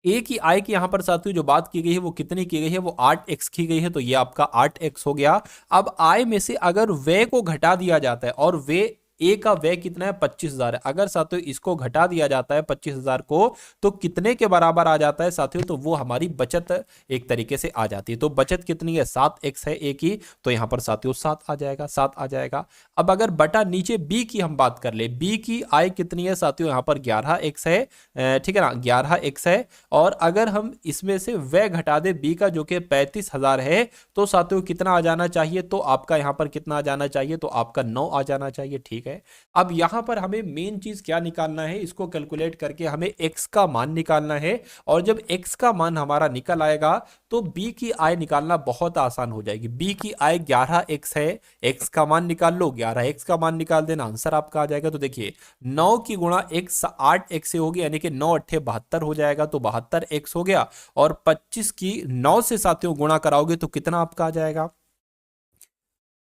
ए की आय की यहां पर साथियों जो बात की गई है वो कितनी की गई है? वो 8x की गई है, तो ये आपका 8x हो गया। अब आय में से अगर व्यय को घटा दिया जाता है, और व्यय ए का व्यय कितना है? 25,000 है। अगर साथियों इसको घटा दिया जाता है 25,000 को, तो कितने के बराबर आ जाता है साथियों? तो वो हमारी बचत एक तरीके से आ जाती है। तो बचत कितनी है? 7x है ए की, तो यहां पर साथियों 7 आ जाएगा, 7 आ जाएगा। अब अगर बटा नीचे बी की हम बात कर ले, बी की आय कितनी है साथियों? यहां पर 11x है। ठीक है ना, 11x है। और अगर हम इसमें से व्यय घटा दे बी का, जो कि 35,000 है, तो साथियों कितना आ जाना चाहिए? तो आपका यहां पर कितना आ जाना चाहिए? तो आपका 9 आ जाना चाहिए। ठीक है, अब यहां पर हमें मेन चीज क्या निकालना है? इसको कैलकुलेट करके हमें x का मान निकालना है। और जब x का मान हमारा निकल आएगा तो b की आय निकालना बहुत आसान हो जाएगी। b की आय 11x है, x का मान निकाल लो, 11x का मान निकाल देना, आंसर आपका आ जाएगा। तो देखिए 9 की गुणा x 8x से होगी, यानी कि 9 अट्ठे 72 हो जाएगा, तो 72x हो गया। और 25 की 9 से साथियों गुणा कराओगे तो कितना आपका आ जाएगा?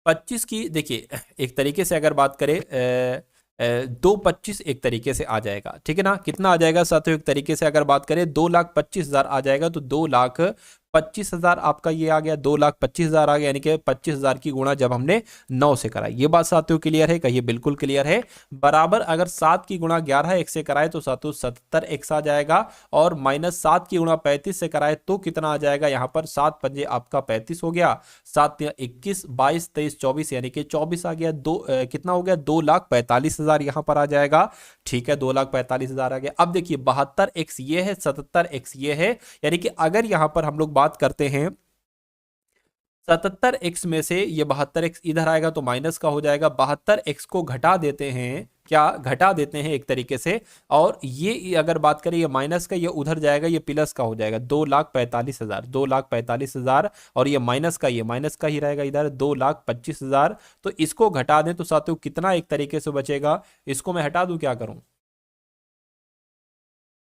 25 की, देखिए एक तरीके से अगर बात करें, 225 एक तरीके से आ जाएगा। ठीक है ना, कितना आ जाएगा साथियों? एक तरीके से अगर बात करें 2,25,000 आ जाएगा। तो 2,25,000 आपका ये आ गया, 2,25,000 आ गया, यानी कि 25,000 की गुणा जब हमने 9 से कराई। ये बात साथियों क्लियर है? कहिए बिल्कुल क्लियर है। बराबर अगर 7 की गुणा 11x से कराए तो साथियों 70x आ जाएगा। और -7 की गुणा 35 से कराए तो कितना आ जाएगा? यहां पर 7 पंजे आपका 35 हो गया, 7 21 22 23 24, यानी कि 24 आ गया। कितना हो गया? 2,45,000 यहां पर आ जाएगा। ठीक है, 2,45,000 आ गया। अब देखिए 72x ये है, 77x ये है, यानी कि अगर यहां पर हम लोग बात करते हैं 77x में से ये 72x इधर आएगा तो माइनस का हो जाएगा। 72x को घटा देते हैं, क्या घटा देते हैं एक तरीके से, और ये अगर बात करें ये माइनस का, ये उधर जाएगा, ये प्लस का हो जाएगा। 2,45,000, 2,45,000, और ये माइनस का ही रहेगा इधर, 2,25,000। तो इसको घटा दें तो साथियों कितना एक तरीके से बचेगा? इसको मैं हटा दूं, क्या करूं?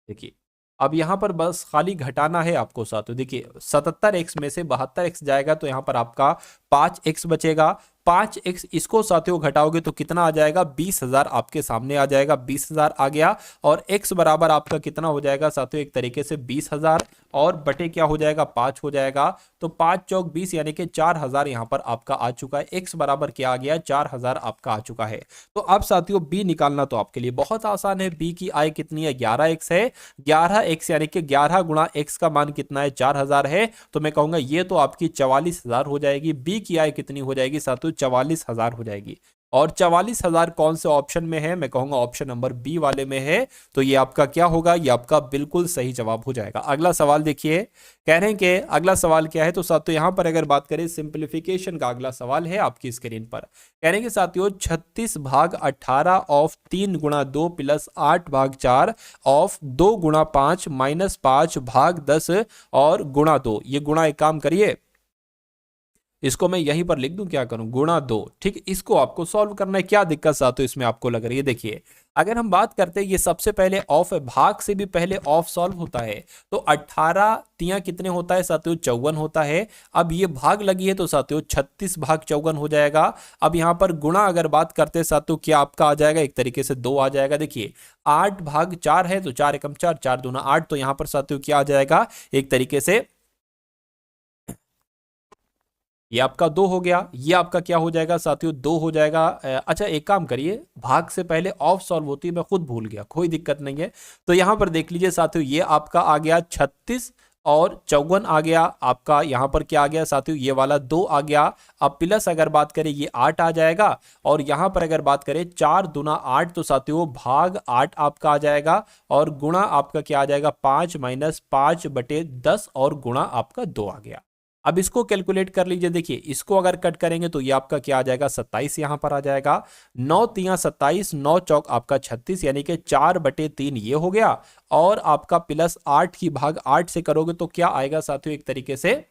देखिए अब यहाँ पर बस खाली घटाना है आपको साथियों। देखिए 77x में से 72x जाएगा तो यहाँ पर आपका 5x बचेगा। 5x इसको साथियों घटाओगे तो कितना आ जाएगा, 20,000 आपके सामने आ जाएगा। 20,000 आ गया और x बराबर आपका कितना हो जाएगा साथियों, एक तरीके से 20,000 और बटे क्या हो जाएगा, 5 हो जाएगा। तो 5 चौक 20 यानी कि 4,000 यहाँ पर आपका आ चुका है। x बराबर क्या आ गया, 4,000 आपका आ चुका है। तो अब साथियों b निकालना तो आपके लिए बहुत आसान है। b की आय कितनी है, 11x है। 11x यानी कि 11 गुणा x का मान कितना है, 4,000 है। तो मैं कहूंगा ये तो आपकी 44,000 हो जाएगी। b की आय कितनी हो जाएगी साथियों, 44,000 हो जाएगी। और 44,000 कौन से ऑप्शन में है, मैं कहूंगा ऑप्शन नंबर बी वाले में है। तो ये आपका क्या होगा, ये आपका बिल्कुल सही जवाब हो जाएगा। अगला सवाल देखिए, कह रहे हैं कि अगला सवाल क्या है। तो साथियों यहां पर अगर बात करें सिंप्लीफिकेशन का, अगला सवाल है आपकी स्क्रीन पर। कह रहे हैं कि साथियों 36 भाग 18 ऑफ 3 गुणा 2 प्लस 8 भाग 4 ऑफ 2 गुणा 5 माइनस 5 भाग 10 और गुणा 2। ये गुणा एक काम करिए, इसको मैं यहीं पर लिख दूं, क्या करूं, गुणा 2। ठीक, इसको आपको सॉल्व करना है। क्या दिक्कत साथियों इसमें आपको लग रही है, देखिए अगर हम बात करते हैं, ये सबसे पहले ऑफ है, भाग से भी पहले ऑफ सॉल्व होता है। तो 18 तिया कितने होता है साथियों, 54 होता है। अब ये भाग लगी है तो साथियों 36 भाग 54 हो जाएगा। अब यहां पर गुणा अगर बात करते हैं साथियों, क्या आपका आ जाएगा, एक तरीके से 2 आ जाएगा। देखिए 8 भाग 4 है तो 4 एकम 4, 4 दूना 8। तो यहां पर साथियों क्या आ जाएगा, एक तरीके से ये आपका 2 हो गया। ये आपका क्या हो जाएगा साथियों, 2 हो जाएगा। अच्छा एक काम करिए, भाग से पहले ऑफ सॉल्व होती है, मैं खुद भूल गया, कोई दिक्कत नहीं है। तो यहां पर देख लीजिए साथियों, ये आपका आ गया 36 और 54 आ गया आपका। यहां पर क्या आ गया साथियों, ये वाला 2 आ गया। अब प्लस अगर बात करें ये 8 आ जाएगा। और यहां पर अगर बात करें 4 दूना 8 तो साथियों भाग 8 आपका आ जाएगा। और गुणा आपका क्या आ जाएगा, 5 माइनस 5 बटे 10 और गुणा आपका 2 आ गया। अब इसको कैलकुलेट कर लीजिए। देखिए इसको अगर कट करेंगे तो ये आपका क्या आ जाएगा, 27 यहां पर आ जाएगा। 9 तिया 27, 9 चौक आपका 36 यानी कि 4/3 ये हो गया। और आपका प्लस 8 की भाग 8 से करोगे तो क्या आएगा साथियों, एक तरीके से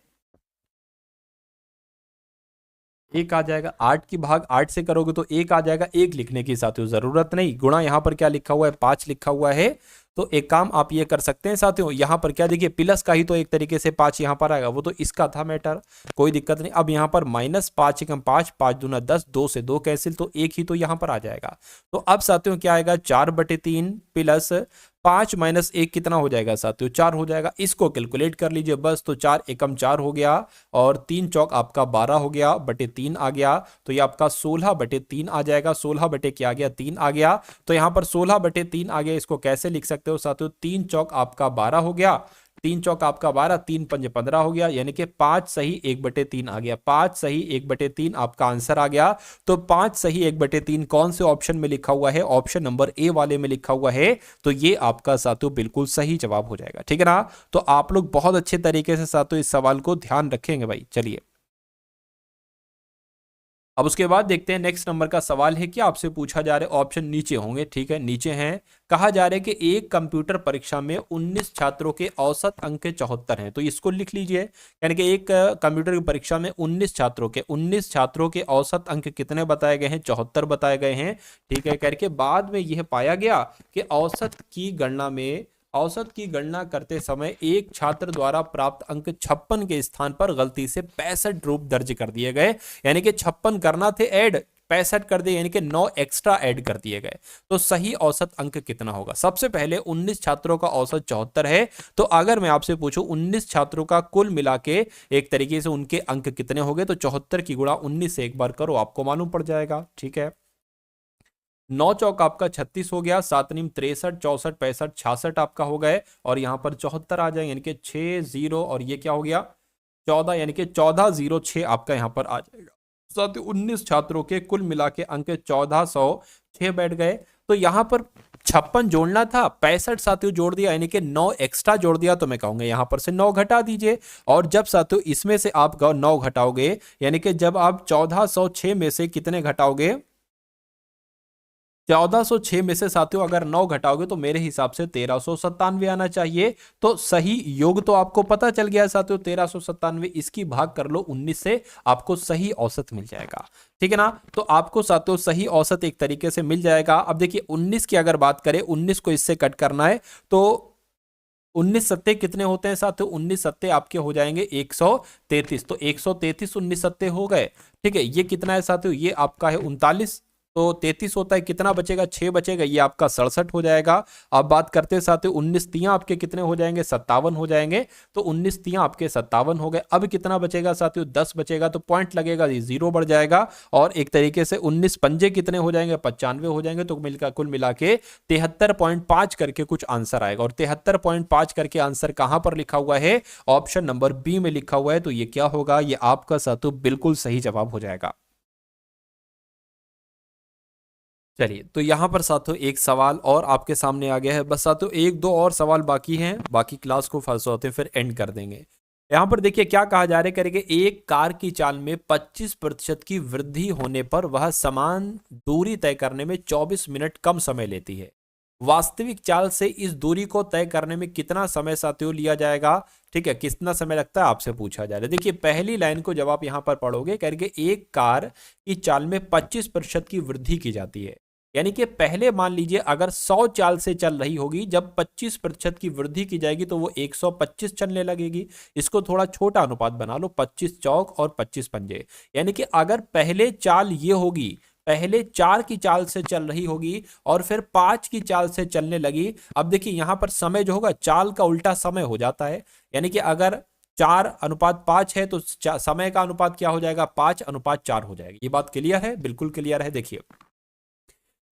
1 आ जाएगा। 8 की भाग 8 से करोगे तो 1 आ जाएगा। 1 लिखने की साथियों जरूरत नहीं, गुणा यहां पर क्या लिखा हुआ है, 5 लिखा हुआ है। तो एक काम आप ये कर सकते हैं साथियों, यहां पर क्या देखिए प्लस का ही तो एक तरीके से 5 यहां पर आएगा, वो तो इसका था मैटर, कोई दिक्कत नहीं। अब यहां पर माइनस 5 एकम 5, 5 दूना 10, 2 से 2 कैंसिल, तो 1 ही तो यहां पर आ जाएगा। तो अब साथियों क्या आएगा, 4/3 प्लस 5 माइनस 1 कितना हो जाएगा साथियों, 4 हो जाएगा। इसको कैलकुलेट कर लीजिए बस। तो 4 एकम 4 हो गया और 3 चौक आपका 12 हो गया, बटे 3 आ गया। तो ये आपका 16/3 आ जाएगा। 16 बटे क्या आ गया, 3 आ गया। तो यहां पर 16/3 आ गया। इसको कैसे लिख सकते हो साथियों, 3 चौक आपका 12 हो गया, 3 चौक आपका 12, 3 पंजे 15 हो गया, यानी कि 5 सही 1/3 आ गया। 5 सही 1/3 आपका आंसर आ गया। तो 5 सही 1/3 कौन से ऑप्शन में लिखा हुआ है, ऑप्शन नंबर ए वाले में लिखा हुआ है। तो ये आपका साथियों बिल्कुल सही जवाब हो जाएगा, ठीक है ना। तो आप लोग बहुत अच्छे तरीके से साथियों इस सवाल को ध्यान रखेंगे भाई। चलिए अब उसके बाद देखते हैं नेक्स्ट नंबर का सवाल है। क्या आपसे पूछा जा रहा है, ऑप्शन नीचे होंगे, ठीक है नीचे हैं। कहा जा रहा है कि एक कंप्यूटर परीक्षा में 19 छात्रों के औसत अंक 74 हैं। तो इसको लिख लीजिए, यानी कि एक कंप्यूटर की परीक्षा में 19 छात्रों के औसत अंक कितने बताए गए हैं, 74 बताए गए हैं। ठीक है, करके बाद में यह पाया गया कि औसत की गणना करते समय एक छात्र द्वारा प्राप्त अंक 56 के स्थान पर गलती से 65 रूप दर्ज कर दिए गए। यानी कि 56 करना थे ऐड, 65 कर दिए, यानी कि 9 एक्स्ट्रा ऐड कर दिए गए। तो सही औसत अंक कितना होगा। सबसे पहले 19 छात्रों का औसत 74 है। तो अगर मैं आपसे पूछूं 19 छात्रों का कुल मिला के एक तरीके से उनके अंक कितने हो गए, तो 74 की गुणा 19 से एक बार करो, आपको मालूम पड़ जाएगा। ठीक है, 9 चौक आपका 36 हो गया, 7 नीम 63, 64, 65, 66 आपका हो गए। और यहां पर 74 आ जाएंगे, यानी कि 6 0 और ये क्या हो गया 14, यानी कि 1406 आपका यहां पर आ जाएगा। साथ ही 19 छात्रों के कुल मिला के अंक 1406 बैठ गए। तो यहां पर 56 जोड़ना था, 65 साथियों जोड़ दिया, यानी कि 9 एक्स्ट्रा जोड़ दिया। तो मैं कहूंगा यहां पर से 9 घटा दीजिए। और जब साथियों इसमें से आप 9 घटाओगे, यानी कि जब आप 1406 में से कितने घटाओगे, 1406 में से साथियों अगर 9 घटाओगे तो मेरे हिसाब से 1397 आना चाहिए। तो सही योग तो आपको पता चल गया साथियों, 1397। इसकी भाग कर लो 19 से, आपको सही औसत मिल जाएगा। ठीक है ना, तो आपको साथियों सही औसत एक तरीके से मिल जाएगा। अब देखिए 19 की अगर बात करें, 19 को इससे कट करना है तो 19 सत्ते कितने होते हैं साथियों? 19 सत्ते आपके हो जाएंगे 133। तो 133 19 सत्ते हो गए। ठीक है, ये कितना है साथियों? ये आपका है 39। तो 33 होता है, कितना बचेगा? 6 बचेगा, ये आपका 67 हो जाएगा। अब बात करते हैं साथियों 19 तियां आपके कितने हो जाएंगे? 57 हो जाएंगे। तो 19 तियां आपके 57 हो गए। अब कितना बचेगा साथियों? 10 बचेगा, तो पॉइंट लगेगा, ये जीरो बढ़ जाएगा। और एक तरीके से 19 पंजे कितने हो जाएंगे? 95 हो जाएंगे। तो मिलकर कुल मिला के 73.5 करके कुछ आंसर आएगा। और 73.5 करके आंसर कहां पर लिखा हुआ है? ऑप्शन नंबर बी में लिखा हुआ है। तो ये क्या होगा? ये आपका साथियों बिल्कुल सही जवाब हो जाएगा। चलिए, तो यहां पर साथियों एक सवाल और आपके सामने आ गया है। बस साथियों एक दो और सवाल बाकी हैं, बाकी क्लास को फंस होते फिर एंड कर देंगे। यहां पर देखिए क्या कहा जा रहा है, करेंगे एक कार की चाल में 25% की वृद्धि होने पर वह समान दूरी तय करने में 24 मिनट कम समय लेती है। वास्तविक चाल से इस दूरी को तय करने में कितना समय साथियों लिया जाएगा? ठीक है, कितना समय लगता है आपसे पूछा जा रहा है। देखिए पहली लाइन को जब आप यहां पर पढ़ोगे, करेंगे एक कार की चाल में 25% की वृद्धि की जाती है। यानी कि पहले मान लीजिए अगर 100 चाल से चल रही होगी, जब 25% की वृद्धि की जाएगी तो वो 125 चलने लगेगी। इसको थोड़ा छोटा अनुपात बना लो, 25 चौक और 25 पंजे। यानी कि अगर पहले चाल ये होगी, पहले 4 की चाल से चल रही होगी और फिर 5 की चाल से चलने लगी। अब देखिए यहां पर समय जो होगा, चाल का उल्टा समय हो जाता है। यानी कि अगर 4:5 है तो समय का अनुपात क्या हो जाएगा? 5:4 हो जाएगा। ये बात क्लियर है? बिल्कुल क्लियर है। देखिए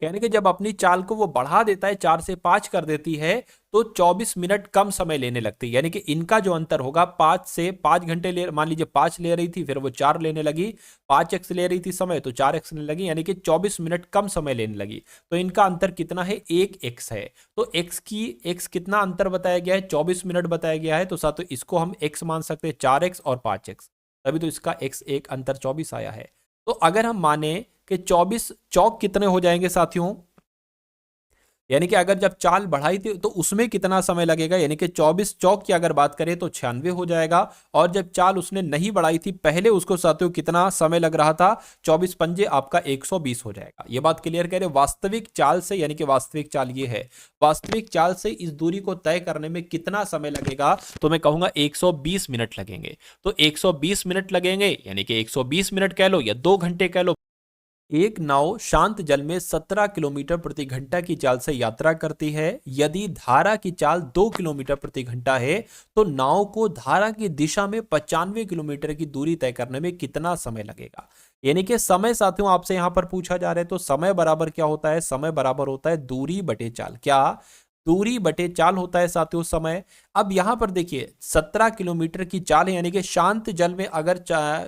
कहने के जब अपनी चाल को वो बढ़ा देता है, 4 से 5 कर देती है, तो 24 मिनट कम समय लेने लगती है। यानी कि इनका जो अंतर होगा, 5 से 5 घंटे ले, मान लीजिए 5 ले रही थी, फिर वो 4 लेने लगी, 5x ले रही थी समय, तो 4x लेने लगी, यानी कि 24 मिनट कम समय लेने लगी। तो इनका अंतर कितना है? 1x है। तो x कितना अंतर बताया गया है? 24 मिनट बताया गया है। तो साथ इसको हम x मान सकते हैं, 4x और 5x, तभी तो इसका x एक अंतर 24 आया है। तो अगर हम माने कि 24 चौक कितने हो जाएंगे साथियों? यानी कि अगर जब चाल बढ़ाई थी तो उसमें कितना समय लगेगा? यानी कि 24 चौक की अगर बात करें तो 96 हो जाएगा। और जब चाल उसने नहीं बढ़ाई थी पहले, उसको साथियों कितना समय लग रहा था? 24 पंजे आपका 120 हो जाएगा। ये बात क्लियर करें। वास्तविक चाल से, यानी कि वास्तविक चाल ये है, वास्तविक चाल से इस दूरी को तय करने में कितना समय लगेगा? तो मैं कहूंगा 120 मिनट लगेंगे। तो 120 मिनट लगेंगे, यानी कि 120 मिनट कह लो या 2 घंटे कह लो। एक नाव शांत जल में 17 किलोमीटर प्रति घंटा की चाल से यात्रा करती है। यदि धारा की चाल 2 किलोमीटर प्रति घंटा है तो नाव को धारा की दिशा में 95 किलोमीटर की दूरी तय करने में कितना समय लगेगा? यानी कि समय साथियों आपसे यहां पर पूछा जा रहा है, तो समय बराबर क्या होता है? समय बराबर होता है दूरी बटे चाल। क्या? दूरी बटे चाल होता है साथियों समय। अब यहां पर देखिए 17 किलोमीटर की चाल है, यानी कि शांत जल में अगर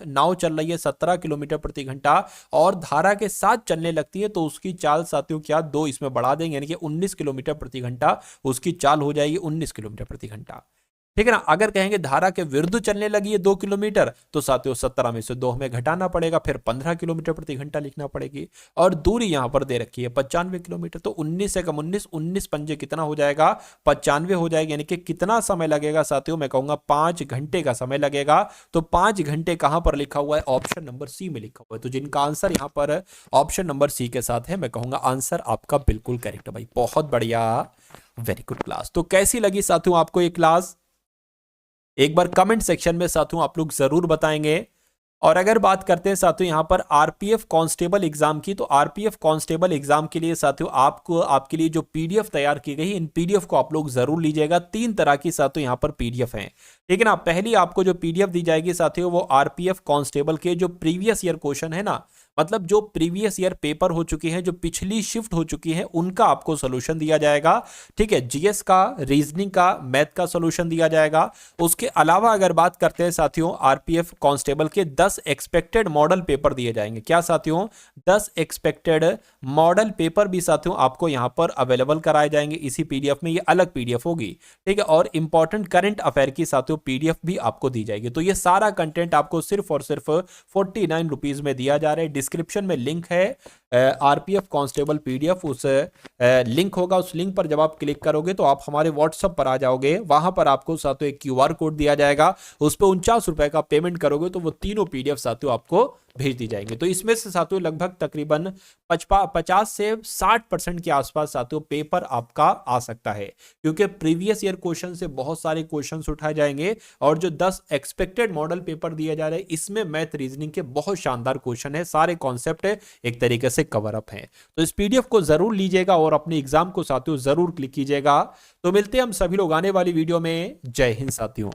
नाव चल रही है 17 किलोमीटर प्रति घंटा और धारा के साथ चलने लगती है, तो उसकी चाल साथियों क्या? 2 इसमें बढ़ा देंगे, यानी कि 19 किलोमीटर प्रति घंटा उसकी चाल हो जाएगी, 19 किलोमीटर प्रति घंटा। ठीक है ना। अगर कहेंगे धारा के विरुद्ध चलने लगी है 2 किलोमीटर, तो साथियों 17 में से 2 हमें घटाना पड़ेगा, फिर 15 किलोमीटर प्रति घंटा लिखना पड़ेगी। और दूरी यहां पर दे रखी है 95 किलोमीटर। तो 19 से कम 19, 19 पंजे कितना हो जाएगा? 95 हो जाएगा। यानी कि कितना समय लगेगा साथियों? मैं कहूंगा 5 घंटे का समय लगेगा। तो 5 घंटे कहां पर लिखा हुआ है? ऑप्शन नंबर सी में लिखा हुआ है। तो जिनका आंसर यहां पर ऑप्शन नंबर सी के साथ है, मैं कहूंगा आंसर आपका बिल्कुल करेक्ट है भाई। बहुत बढ़िया, वेरी गुड क्लास। तो कैसी लगी साथियों आपको ये क्लास? एक बार कमेंट सेक्शन में साथियों आप लोग जरूर बताएंगे। और अगर बात करते हैं साथियों यहां पर आरपीएफ कांस्टेबल एग्जाम की, तो आरपीएफ कांस्टेबल एग्जाम के लिए साथियों आपको, आपके लिए जो पीडीएफ तैयार की गई, इन पीडीएफ को आप लोग जरूर लीजिएगा। 3 तरह की साथियों यहां पर पीडीएफ हैं। ठीक है ना। पहली आपको जो पीडीएफ दी जाएगी साथियों, वो आरपीएफ कांस्टेबल के जो प्रीवियस ईयर क्वेश्चन है ना, मतलब जो प्रीवियस ईयर पेपर हो चुकी हैं, जो पिछली शिफ्ट हो चुकी हैं, उनका आपको सोल्यूशन दिया जाएगा। ठीक है, जीएस का, रीजनिंग का, मैथ का सोल्यूशन दिया जाएगा। उसके अलावा अगर बात करते हैं साथियों आरपीएफ कांस्टेबल के 10 एक्सपेक्टेड मॉडल पेपर दिए जाएंगे। क्या साथियों? 10 एक्सपेक्टेड मॉडल पेपर भी साथियों आपको यहां पर अवेलेबल कराए जाएंगे इसी पीडीएफ में। ये अलग पीडीएफ होगी। ठीक है। और इंपॉर्टेंट करंट अफेयर की साथियों पीडीएफ भी आपको दी जाएगी। तो ये सारा कंटेंट आपको सिर्फ और सिर्फ 49 रुपीज में दिया जा रहा है। डिस्क्रिप्शन में लिंक है आरपीएफ कांस्टेबल पीडीएफ, उस लिंक होगा, उस लिंक पर जब आप क्लिक करोगे तो आप हमारे व्हाट्सएप पर आ जाओगे। वहां पर आपको साथियों एक क्यूआर कोड दिया जाएगा, उस पर 49 रुपए का पेमेंट करोगे तो वो तीनों पीडीएफ साथियों आपको भेज दी जाएंगे। तो इसमें से साथियों लगभग तकरीबन 50 से 60% के आसपास साथियों पेपर आपका आ सकता है, क्योंकि प्रीवियस ईयर क्वेश्चन से बहुत सारे क्वेश्चंस उठाए जाएंगे और जो 10 एक्सपेक्टेड मॉडल पेपर दिया जा रहा है इसमें मैथ रीजनिंग के बहुत शानदार क्वेश्चन है, सारे कॉन्सेप्ट है एक तरीके से कवर अप है। तो इस पीडीएफ को जरूर लीजिएगा और अपने एग्जाम को साथियों जरूर क्लिक कीजिएगा। तो मिलते हैं हम सभी लोग आने वाली वीडियो में। जय हिंद साथियों।